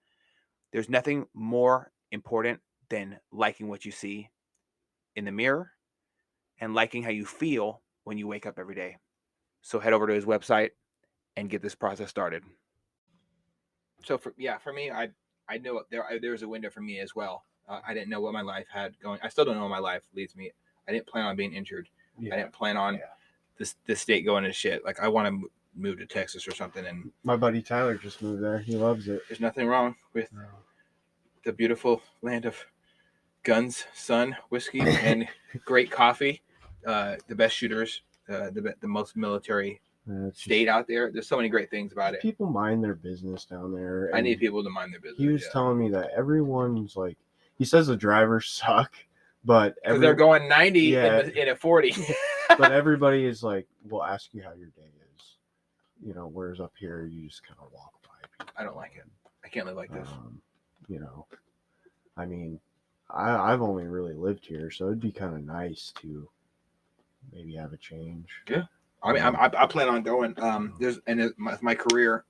There's nothing more important than liking what you see in the mirror and liking how you feel when you wake up every day. So head over to his website and get this process started. So for me, I know there was a window for me as well. I didn't know what my life had going. I still don't know what my life leads me. I didn't plan on being injured. I didn't plan on this state going to shit. Like I want to move to Texas or something. And my buddy Tyler just moved there. He loves it. There's nothing wrong with the beautiful land of guns, sun, whiskey, and great coffee. The best shooters, the most military state out there. There's so many great things about it. People mind their business down there. I need people to mind their business. He was telling me that everyone's like, he says the drivers suck, but they're going 90 in a 40. But everybody is like, we'll ask you how your day is. Whereas up here, you just kind of walk by people. I don't like it. I can't live like this. I mean, I've only really lived here, so it'd be kind of nice to maybe have a change. Yeah. I mean, I plan on going. My career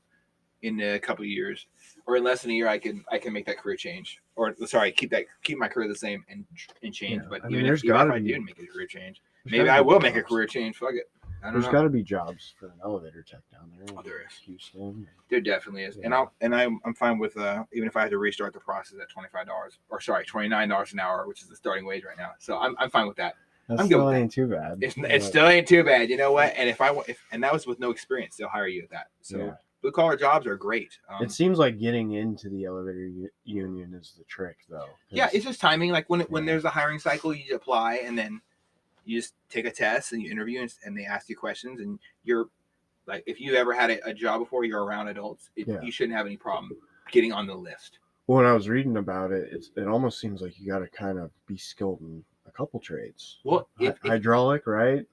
in a couple of years, or in less than a year, I can make that career change. Or sorry, keep my career the same and change. Yeah. But even if I do make a career change, maybe I will make a career change. Fuck it. There's got to be jobs for an elevator tech down there. Oh, there is. Houston. There definitely is, yeah. I'm fine with even if I had to restart the process at $29 an hour, which is the starting wage right now. So I'm fine with that. That still ain't too bad. It still ain't too bad. You know what? And and that was with no experience, they'll hire you at that. So blue collar jobs are great. It seems like getting into the elevator union is the trick, though. Yeah, it's just timing. Like when there's a hiring cycle, you apply and then you just take a test and you interview and they ask you questions, and you're like, if you ever had a job before, you're around adults, you shouldn't have any problem getting on the list. When I was reading about it, it almost seems like you got to kind of be skilled in a couple trades. Well, hydraulic, right?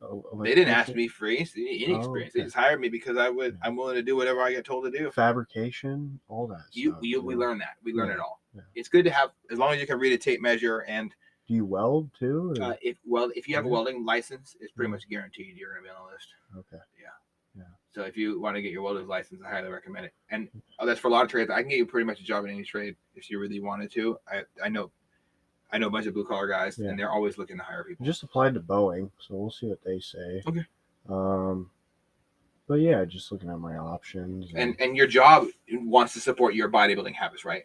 They didn't ask me for any experience. Okay. They just hired me because I'm willing to do whatever I get told to do. Fabrication, all that stuff. We learn that. We learn it all. Yeah. It's good to have, as long as you can read a tape measure. And do you weld too? If you have a welding license, it's pretty much guaranteed you're going to be on the list. Okay. Yeah. So if you want to get your welder's license, I highly recommend it. And that's for a lot of trades. I can get you pretty much a job in any trade if you really wanted to. I know a bunch of blue collar guys, and they're always looking to hire people. Just applied to Boeing, so we'll see what they say. Okay. But yeah, just looking at my options. And your job wants to support your bodybuilding habits, right?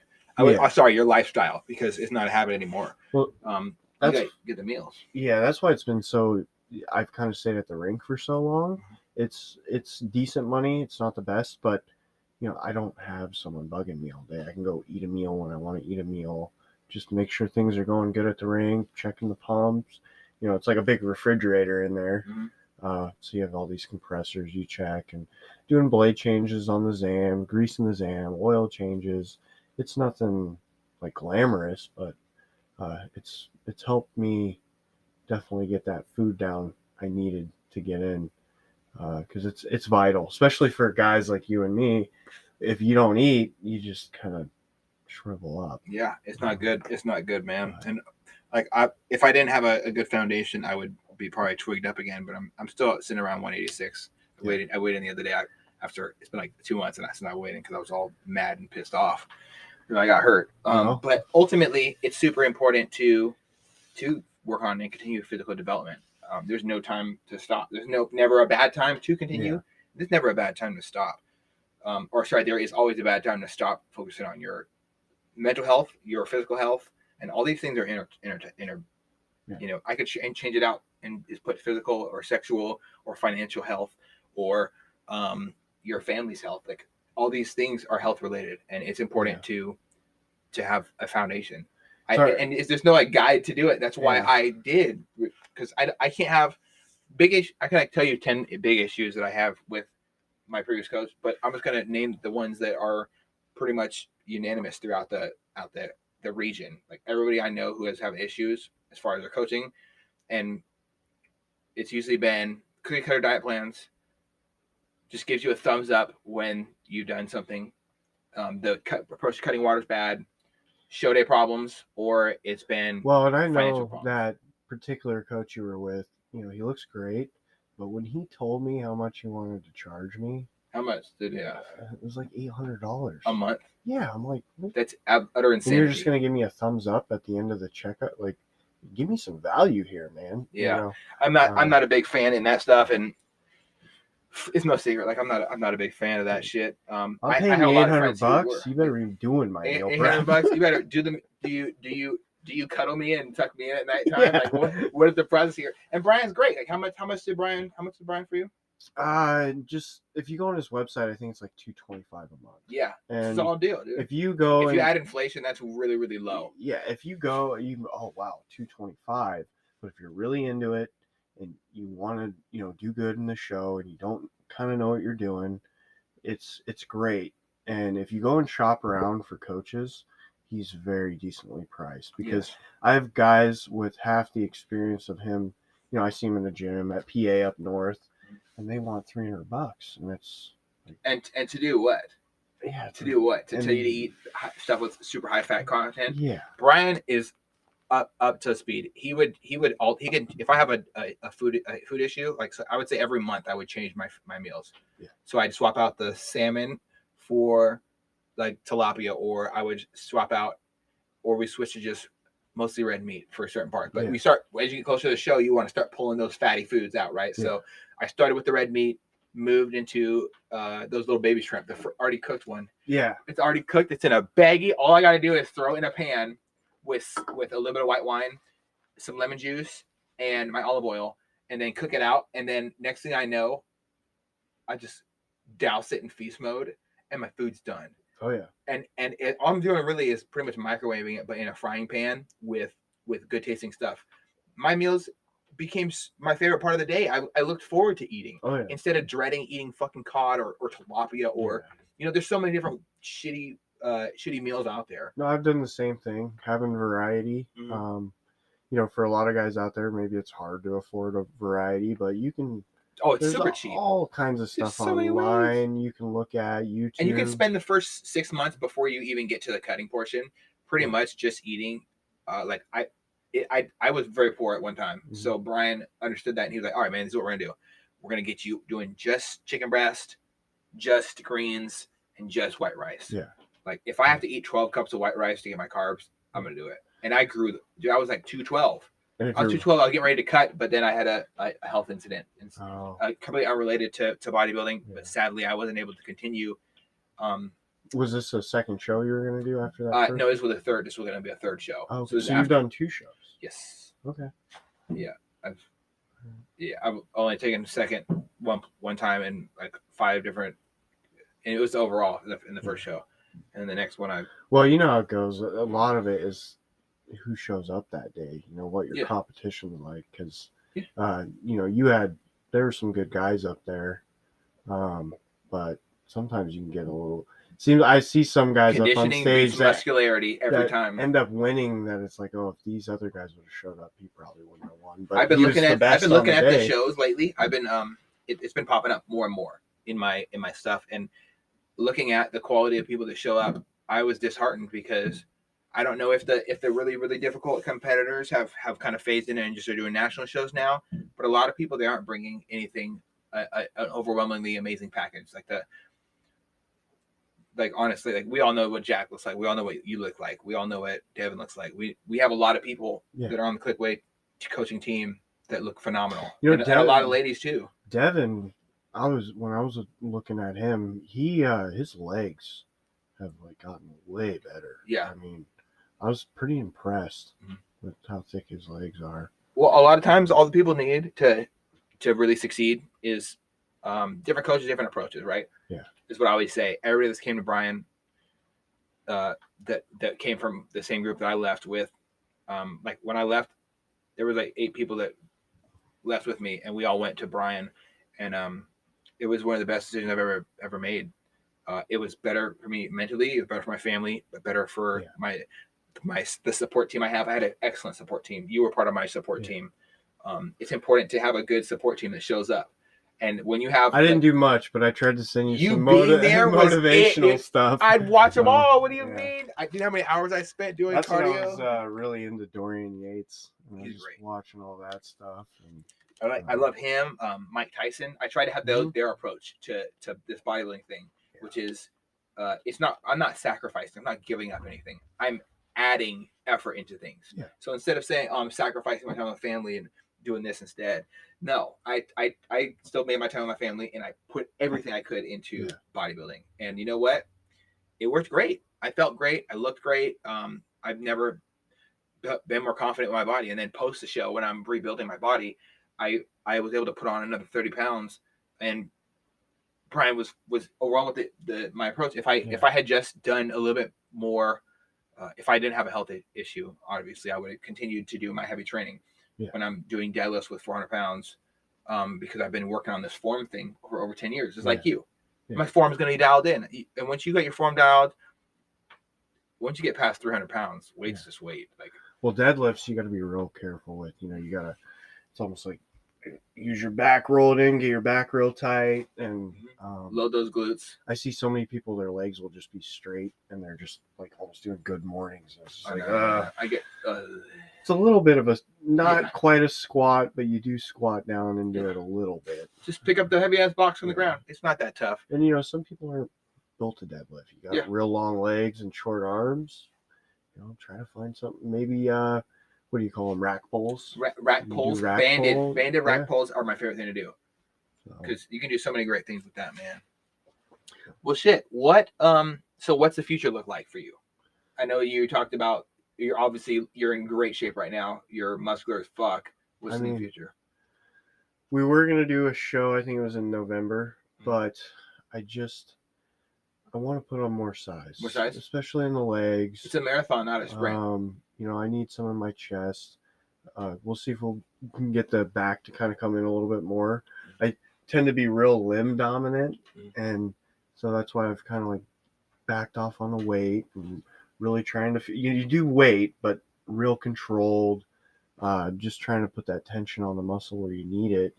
Sorry, your lifestyle, because it's not a habit anymore. Well, you that's gotta get the meals. Yeah, that's why it's been so. I've kind of stayed at the rink for so long. It's decent money. It's not the best, but I don't have someone bugging me all day. I can go eat a meal when I want to eat a meal. Just make sure things are going good at the rink, checking the pumps. It's like a big refrigerator in there. So you have all these compressors you check, and doing blade changes on the ZAM, greasing the ZAM, oil changes. It's nothing like glamorous, but it's helped me definitely get that food down I needed to get in, because it's vital, especially for guys like you and me. If you don't eat, you just kind of shrivel up. Yeah, it's not good. It's not good, man. And like, if I didn't have a good foundation, I would be probably twigged up again. But I'm still sitting around 186. I waited the other day after it's been like 2 months, and I still not waiting because I was all mad and pissed off. I got hurt. But ultimately, it's super important to work on and continue physical development. There's no time to stop. There's never a bad time to continue. There's never a bad time to stop. There is always a bad time to stop focusing on your mental health, your physical health, and all these things are I could change it out and just put physical or sexual or financial health, or your family's health. Like, all these things are health related, and it's important to have a foundation. And there's no guide to do it. That's why I did, because I can't have big issues. I can tell you 10 big issues that I have with my previous coach, but I'm just gonna name the ones that are pretty much unanimous throughout the region. Like, everybody I know who has issues as far as their coaching, and it's usually been cookie cutter diet plans. Just gives you a thumbs up when you've done something. The approach to cutting water is bad. Show day problems, or it's been and I know that particular coach you were with. He looks great, but when he told me how much he wanted to charge me, how much did it was like $800 a month. Yeah, I'm like, that's utter insanity. And you're just gonna give me a thumbs up at the end of the checkup? Like, give me some value here, man. Yeah, I'm not a big fan in that stuff, and it's no secret. Like, I'm not a big fan of that shit. I'll pay you $800. You better be doing my meal prep. $800. You better do them. Do you cuddle me and tuck me in at nighttime? Like, what is the process here? And Brian's great. Like, how much did Brian for you? Just if you go on his website, I think it's like $225 a month. Yeah, it's all deal, dude. If you add inflation, that's really, really low. Yeah, if you go, $225. But if you're really into it and you want to, do good in the show, and you don't kind of know what you're doing, it's great. And if you go and shop around for coaches, he's very decently priced, because I have guys with half the experience of him. I see him in the gym at PA up north, and they want $300, and it's and to do what? Yeah, to do what? To tell you to eat stuff with super high fat content. Yeah, Brian is up to speed. He could, if I have a food issue, like, so I would say every month I would change my meals. Yeah. So I'd swap out the salmon for like tilapia, or I would swap out, or we switch to just mostly red meat for a certain part. But we start, as you get closer to the show, you want to start pulling those fatty foods out, right? Yeah. So I started with the red meat, moved into those little baby shrimp, the already cooked one. Yeah, it's already cooked. It's in a baggie. All I got to do is throw it in a pan with a little bit of white wine, some lemon juice, and my olive oil, and then cook it out. And then next thing I know, I just douse it in feast mode, and my food's done. Oh yeah. And all I'm doing really is pretty much microwaving it, but in a frying pan with good tasting stuff. My meals became my favorite part of the day. I looked forward to eating instead of dreading eating fucking cod or tilapia, or there's so many different shitty meals out there. No, I've done the same thing, having variety. For a lot of guys out there, maybe it's hard to afford a variety, but you can. It's super cheap. All kinds of stuff online. You can look at YouTube, and you can spend the first 6 months before you even get to the cutting portion, pretty much just eating. I was very poor at one time, so Brian understood that, and he was like, "All right, man, this is what we're gonna do. We're gonna get you doing just chicken breast, just greens, and just white rice. Yeah. Like, if I have to eat 12 cups of white rice to get my carbs, I'm gonna do it." And I grew. Dude, I was like 212. And if I was 212. I was getting ready to cut, but then I had a health incident, completely unrelated to bodybuilding. Yeah. But sadly, I wasn't able to continue. Was this a second show you were going to do after that? No, this was a third. This was going to be a third show. Oh, so you've done 2 shows. Yes. Okay. Yeah, I've only taken second one time in like 5 different, and it was overall in the first show, and the next one Well, you know how it goes. A lot of it is who shows up that day. You know what your competition was like, because you know there were some good guys up there, but sometimes you can get a little. I see some guys up on stage that muscularity every time end up winning. That it's like, oh, if these other guys would have showed up, he probably wouldn't have won. But I've been looking at the shows lately. I've been it's been popping up more and more in my stuff, and looking at the quality of people that show up, I was disheartened because I don't know if the really, really difficult competitors have kind of phased in and just are doing national shows now, but a lot of people, they aren't bringing anything an overwhelmingly amazing package. Like honestly, like we all know what Jack looks like. We all know what you look like. We all know what Devin looks like. We have a lot of people that are on the Klick Way coaching team that look phenomenal. You know, and a lot of ladies too. Devin, when I was looking at him, his legs have like gotten way better. Yeah. I mean, I was pretty impressed with how thick his legs are. Well, a lot of times all the people need to really succeed is different coaches, different approaches, right? Yeah. Is what I always say. Everybody that's came to Brian that came from the same group that I left with, like when I left, there was like 8 people that left with me, and we all went to Brian, and it was one of the best decisions I've ever made. It was better for me mentally, it was better for my family, but better for the support team I have. I had an excellent support team. You were part of my support team. It's important to have a good support team that shows up. And when you have, I didn't do much, but I tried to send you some motivational stuff. I'd watch them all. What do you mean? Do you know how many hours I spent doing cardio? That's when I was really into Dorian Yates. He's great. Watching all that stuff. And, I love him. Mike Tyson. I try to have their approach to this bodybuilding thing, which is, I'm not sacrificing. I'm not giving up anything. I'm adding effort into things. Yeah. So instead of saying, I'm sacrificing my time with family and doing this instead, no, I still made my time with my family, and I put everything I could into bodybuilding. And you know what? It worked great. I felt great. I looked great. I've never been more confident with my body. And then post the show, when I'm rebuilding my body, I was able to put on another 30 pounds, and Brian was overwhelmed with my approach. If I had just done a little bit more, if I didn't have a health issue, obviously I would have continued to do my heavy training. When I'm doing deadlifts with 400 pounds, because I've been working on this form thing for over 10 years. It's like you. My form is going to be dialed in. And once you got your form dialed, once you get past 300 pounds, weight's just weight. Well, deadlifts, you got to be real careful with. You know, you got to, it's almost like use your back rolled in, get your back real tight, and load those glutes. I see so many people, their legs will just be straight, and they're just like almost doing good mornings. It's just it's a little bit of a, not quite a squat, but you do squat down and do it a little bit. Just pick up the heavy ass box on the ground. It's not that tough. And you know, some people aren't built to deadlift. You got real long legs and short arms. You know, try to find something. Maybe what do you call them? Rack pulls. Rack pulls. Banded rack pulls are my favorite thing to do, because you can do so many great things with that, man. Well, shit. What so what's the future look like for you? I know you talked about, you're in great shape right now. You're muscular as fuck. What's in the future? We were gonna do a show, I think it was in November, but I want to put on more size. More size? Especially in the legs. It's a marathon, not a sprint. You know, I need some in my chest. We'll see if we can get the back to kind of come in a little bit more. I tend to be real limb dominant, and so that's why I've kind of like backed off on the weight and really trying to, you do weight, but real controlled, just trying to put that tension on the muscle where you need it,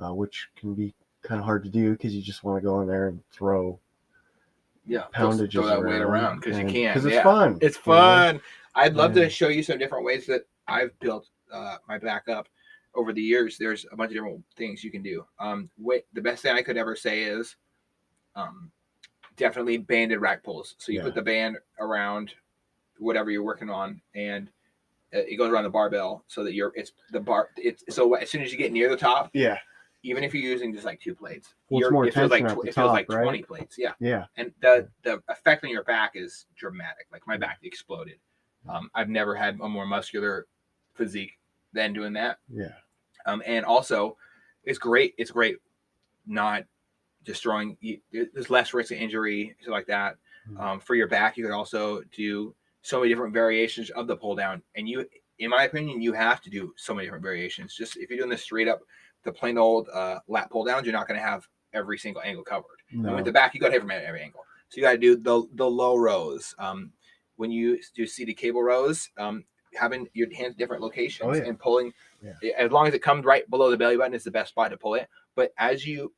which can be kind of hard to do because you just want to go in there and throw poundages throw that weight around because you can. Because it's fun. It's fun. I'd love to show you some different ways that I've built my back up over the years. There's a bunch of different things you can do. The best thing I could ever say is definitely banded rack pulls. So you put the band around whatever you're working on, and it goes around the barbell so that so as soon as you get near the top, Yeah. even if you're using just like 2 plates, Well, it's more it feels like tension at the it feels top, like right? 20 plates. Yeah. Yeah. And the effect on your back is dramatic. Like my back exploded. I've never had a more muscular physique than doing that. Yeah. And also, it's great. It's great not destroying. There's less risk of injury, stuff like that. For your back, you could also do so many different variations of the pull down. And in my opinion, you have to do so many different variations. Just if you're doing this straight up, the plain old lat pull downs, you're not going to have every single angle covered. No. And with the back, you got to have every angle. So you got to do the low rows. When you do seated cable rows, having your hands different locations and pulling, as long as it comes right below the belly button, is the best spot to pull it. But as you're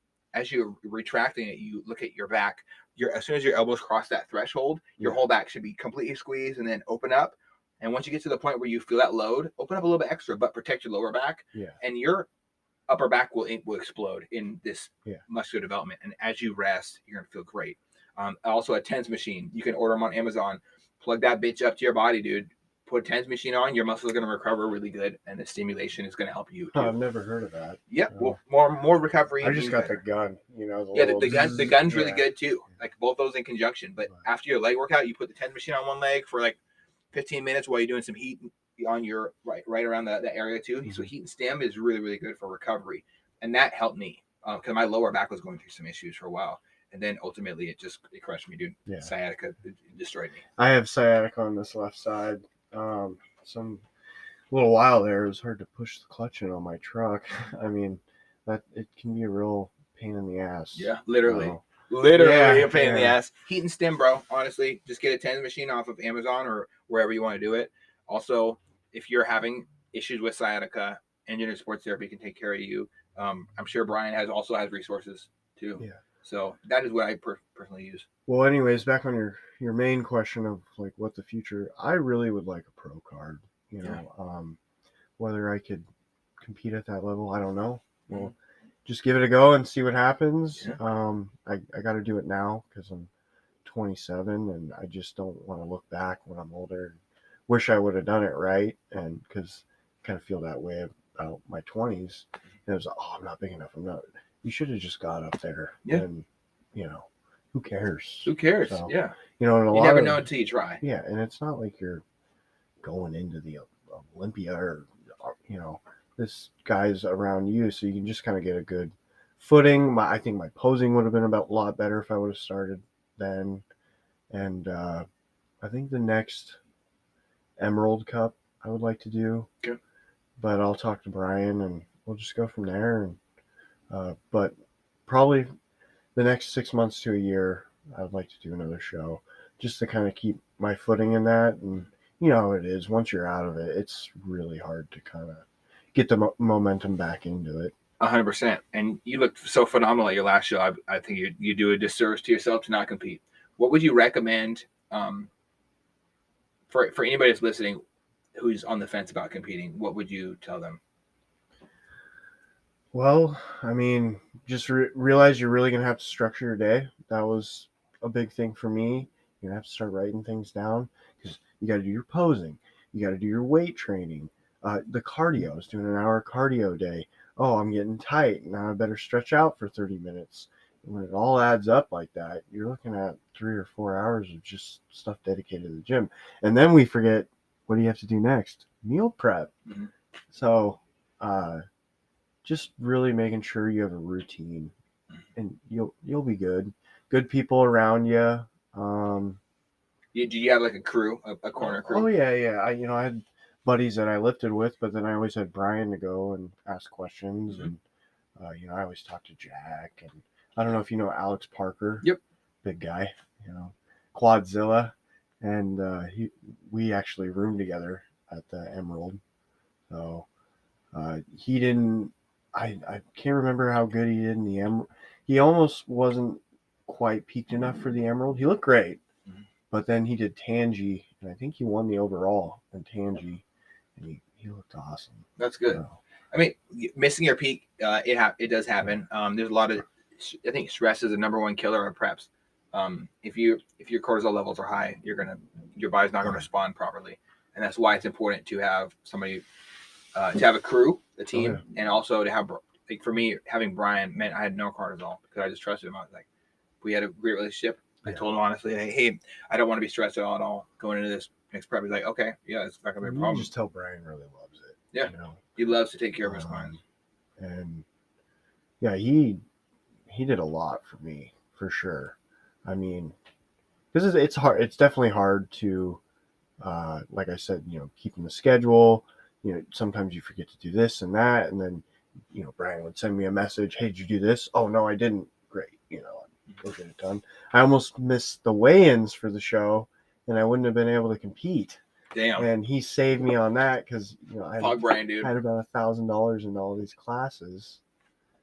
retracting it, you look at your back. As soon as your elbows cross that threshold, your whole back should be completely squeezed and then open up. And once you get to the point where you feel that load, open up a little bit extra, but protect your lower back. Yeah. And your upper back will explode in this muscular development. And as you rest, you're gonna feel great. Also, a TENS machine. You can order them on Amazon. Plug that bitch up to your body, dude. Put a TENS machine on. Your muscles are gonna recover really good, and the stimulation is gonna help you too. I've never heard of that. Yep. Well, more recovery. I just got the gun. The gun's really good too. Like both those in conjunction. But after your leg workout, you put the TENS machine on one leg for like 15 minutes while you're doing some heat on your right around that area too. So heat and stim is really, really good for recovery. And that helped me because my lower back was going through some issues for a while. And then ultimately it crushed me, dude. Yeah. Sciatica destroyed me. I have sciatica on this left side. Some little while there, it was hard to push the clutch in on my truck. I mean, that it can be a real pain in the ass. Yeah, literally. Literally a pain in the ass. Heat and stim, bro. Honestly, just get a TENS machine off of Amazon or wherever you want to do it. Also, if you're having issues with sciatica, Engineered Sports Therapy can take care of you. I'm sure Brian also has resources too. Yeah. So that is what I personally use. Well, anyways, back on your main question of like what the future, I really would like a pro card. Whether I could compete at that level, I don't know. Well, just give it a go and see what happens. Yeah. I got to do it now because I'm 27 and I just don't want to look back when I'm older. Wish I would have done it right, and because I kind of feel that way about my 20s. And it was like, I'm not big enough. I'm not. You should have just got up there. Yeah. And who cares? Who cares? So, yeah. And you never know until you try. Yeah, and it's not like you're going into the Olympia or this guy's around you, so you can just kind of get a good footing. I think my posing would have been a lot better if I would have started then. And I think the next Emerald Cup I would like to do. Okay. But I'll talk to Brian and we'll just go from there. And but probably the next 6 months to a year, I'd like to do another show just to kind of keep my footing in that. And you know how it is. Once you're out of it, it's really hard to kind of get the momentum back into it. 100%. And you looked so phenomenal at your last show. I think you do a disservice to yourself to not compete. What would you recommend for anybody that's listening who's on the fence about competing? What would you tell them? Well, I mean, just realize you're really going to have to structure your day. That was a big thing for me. You're going to have to start writing things down because you got to do your posing. You got to do your weight training. The cardio. I was doing an hour cardio day. Oh, I'm getting tight. Now I better stretch out for 30 minutes. And when it all adds up like that, you're looking at 3 or 4 hours of just stuff dedicated to the gym. And then we forget, what do you have to do next? Meal prep. Mm-hmm. So just really making sure you have a routine and you'll be good. Good people around you. Do you have like a crew, a corner crew? Oh, yeah. I had buddies that I lifted with, but then I always had Brian to go and ask questions. Mm-hmm. And, I always talk to Jack. And I don't know if you know Alex Parker. Yep. Big guy, Quadzilla. And we actually roomed together at the Emerald. So he didn't, I can't remember how good he did in the Emerald. He almost wasn't quite peaked enough for the Emerald. He looked great. Mm-hmm. But then he did Tangi, and I think he won the overall in Tangi, and he looked awesome. That's good. So, I mean, missing your peak, it does happen. There's a lot of, I think stress is the number one killer of preps. If your cortisol levels are high, your body's not going to respond properly, And that's why it's important to have somebody, to have a crew, a team, and also to have, like for me, having Brian meant I had no cortisol because I just trusted him. I was like, we had a great relationship. I told him honestly, hey, I don't want to be stressed out at all going into this next prep. He's like, okay, yeah, it's not gonna be a problem. You just tell Brian really loves it. Yeah, he loves to take care of his clients. And yeah, he did a lot for me for sure. I mean, because it's hard. It's definitely hard to, like I said, keeping the schedule. Sometimes you forget to do this and that, and then, Brian would send me a message. Hey, did you do this? Oh no, I didn't. Great. Go get it done. I almost missed the weigh-ins for the show, and I wouldn't have been able to compete. Damn. And he saved me on that because I had about $1,000 in all these classes,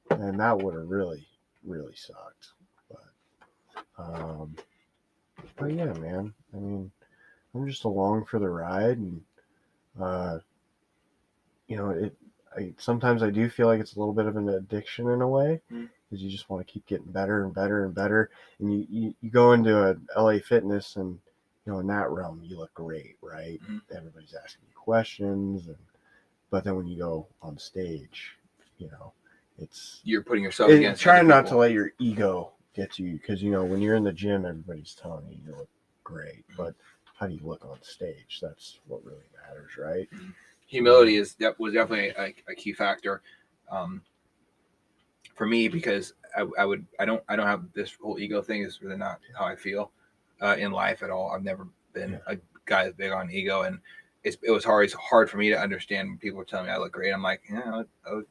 and that would have really, really sucked. But yeah, man. I mean, I'm just along for the ride, and sometimes I do feel like it's a little bit of an addiction in a way, because you just want to keep getting better and better and better. And you go into a LA Fitness, and in that realm you look great, right? Everybody's asking you questions, but then when you go on stage, you're putting yourself against trying not to let your ego get to you, because when you're in the gym, everybody's telling you look great, but how do you look on stage? That's what really matters, right? Humility was definitely a key factor for me, because I don't have this whole ego thing. Is really not how I feel in life at all. I've never been a guy that's big on ego, and it was always hard for me to understand when people were telling me I look great. I'm like,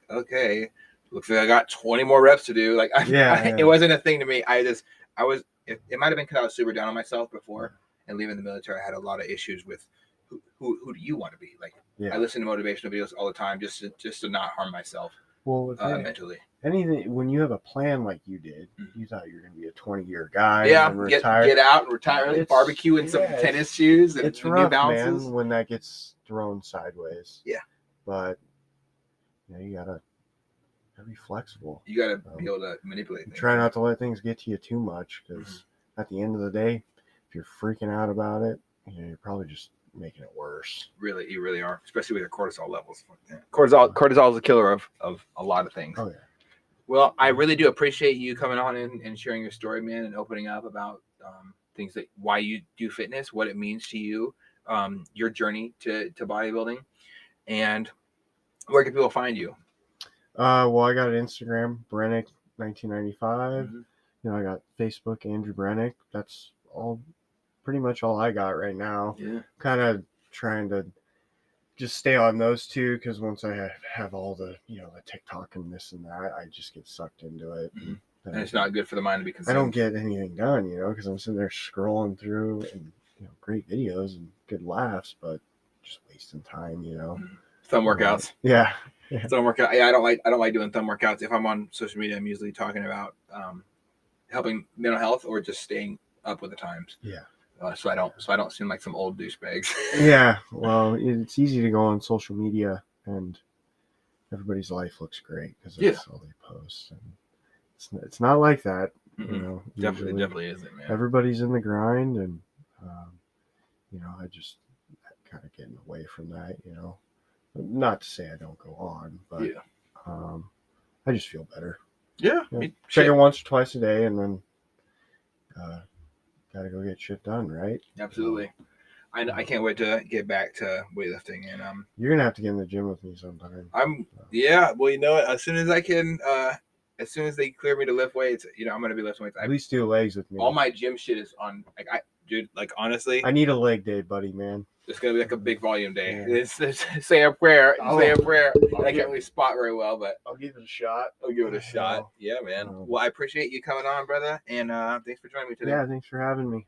okay, looks like I got 20 more reps to do. Like, it wasn't a thing to me. It might have been because I was super down on myself before, and leaving the military, I had a lot of issues with who do you want to be? Like, I listen to motivational videos all the time just to not harm myself mentally. Anything, when you have a plan like you did, you thought you were going to be a 20-year guy. Yeah, and retire. Get out and retire, barbecue in some tennis shoes and it's rough, New Balances. Man, when that gets thrown sideways. Yeah. But you gotta be flexible. You gotta be able to manipulate things. Try not to let things get to you too much, because at the end of the day, if you're freaking out about it, you're probably just making it worse. Really, you really are, especially with your cortisol levels. Cortisol is a killer of a lot of things. Oh yeah. Well, I really do appreciate you coming on and sharing your story, man, and opening up about things why you do fitness, what it means to you, your journey to bodybuilding, and where can people find you? Well, I got Instagram, Brenick 1995. I got Facebook, Andrew Brenick. That's pretty much all I got right now. Yeah. Kind of trying to just stay on those two, because once I have all the the TikTok and this and that, I just get sucked into it. And it's not good for the mind to be consumed. I don't get anything done, because I'm sitting there scrolling through, and great videos and good laughs, but just wasting time. Thumb workouts. Yeah. Thumb workout. Yeah, I don't like doing thumb workouts. If I'm on social media, I'm usually talking about helping mental health or just staying up with the times. Yeah. So I don't seem like some old douchebags. Yeah, well, it's easy to go on social media, and everybody's life looks great because that's all they post, and it's not like that. Definitely isn't, man. Everybody's in the grind, and I just kind of getting away from that. Not to say I don't go on, but I just feel better. Yeah, check it once or twice a day, and then gotta go get shit done, right? Absolutely. I can't wait to get back to weightlifting, and you're gonna have to get in the gym with me sometime. Well, as soon as I can, as soon as they clear me to lift weights, I'm gonna be lifting weights. At least do legs with me. All my gym shit is on. Honestly, I need a leg day, buddy, man. It's gonna be like a big volume day. Yeah. It's say a prayer. Say a prayer. I can't really spot very well, but I'll give it a shot. Yeah, man. Well, I appreciate you coming on, brother, and thanks for joining me today. Yeah, thanks for having me.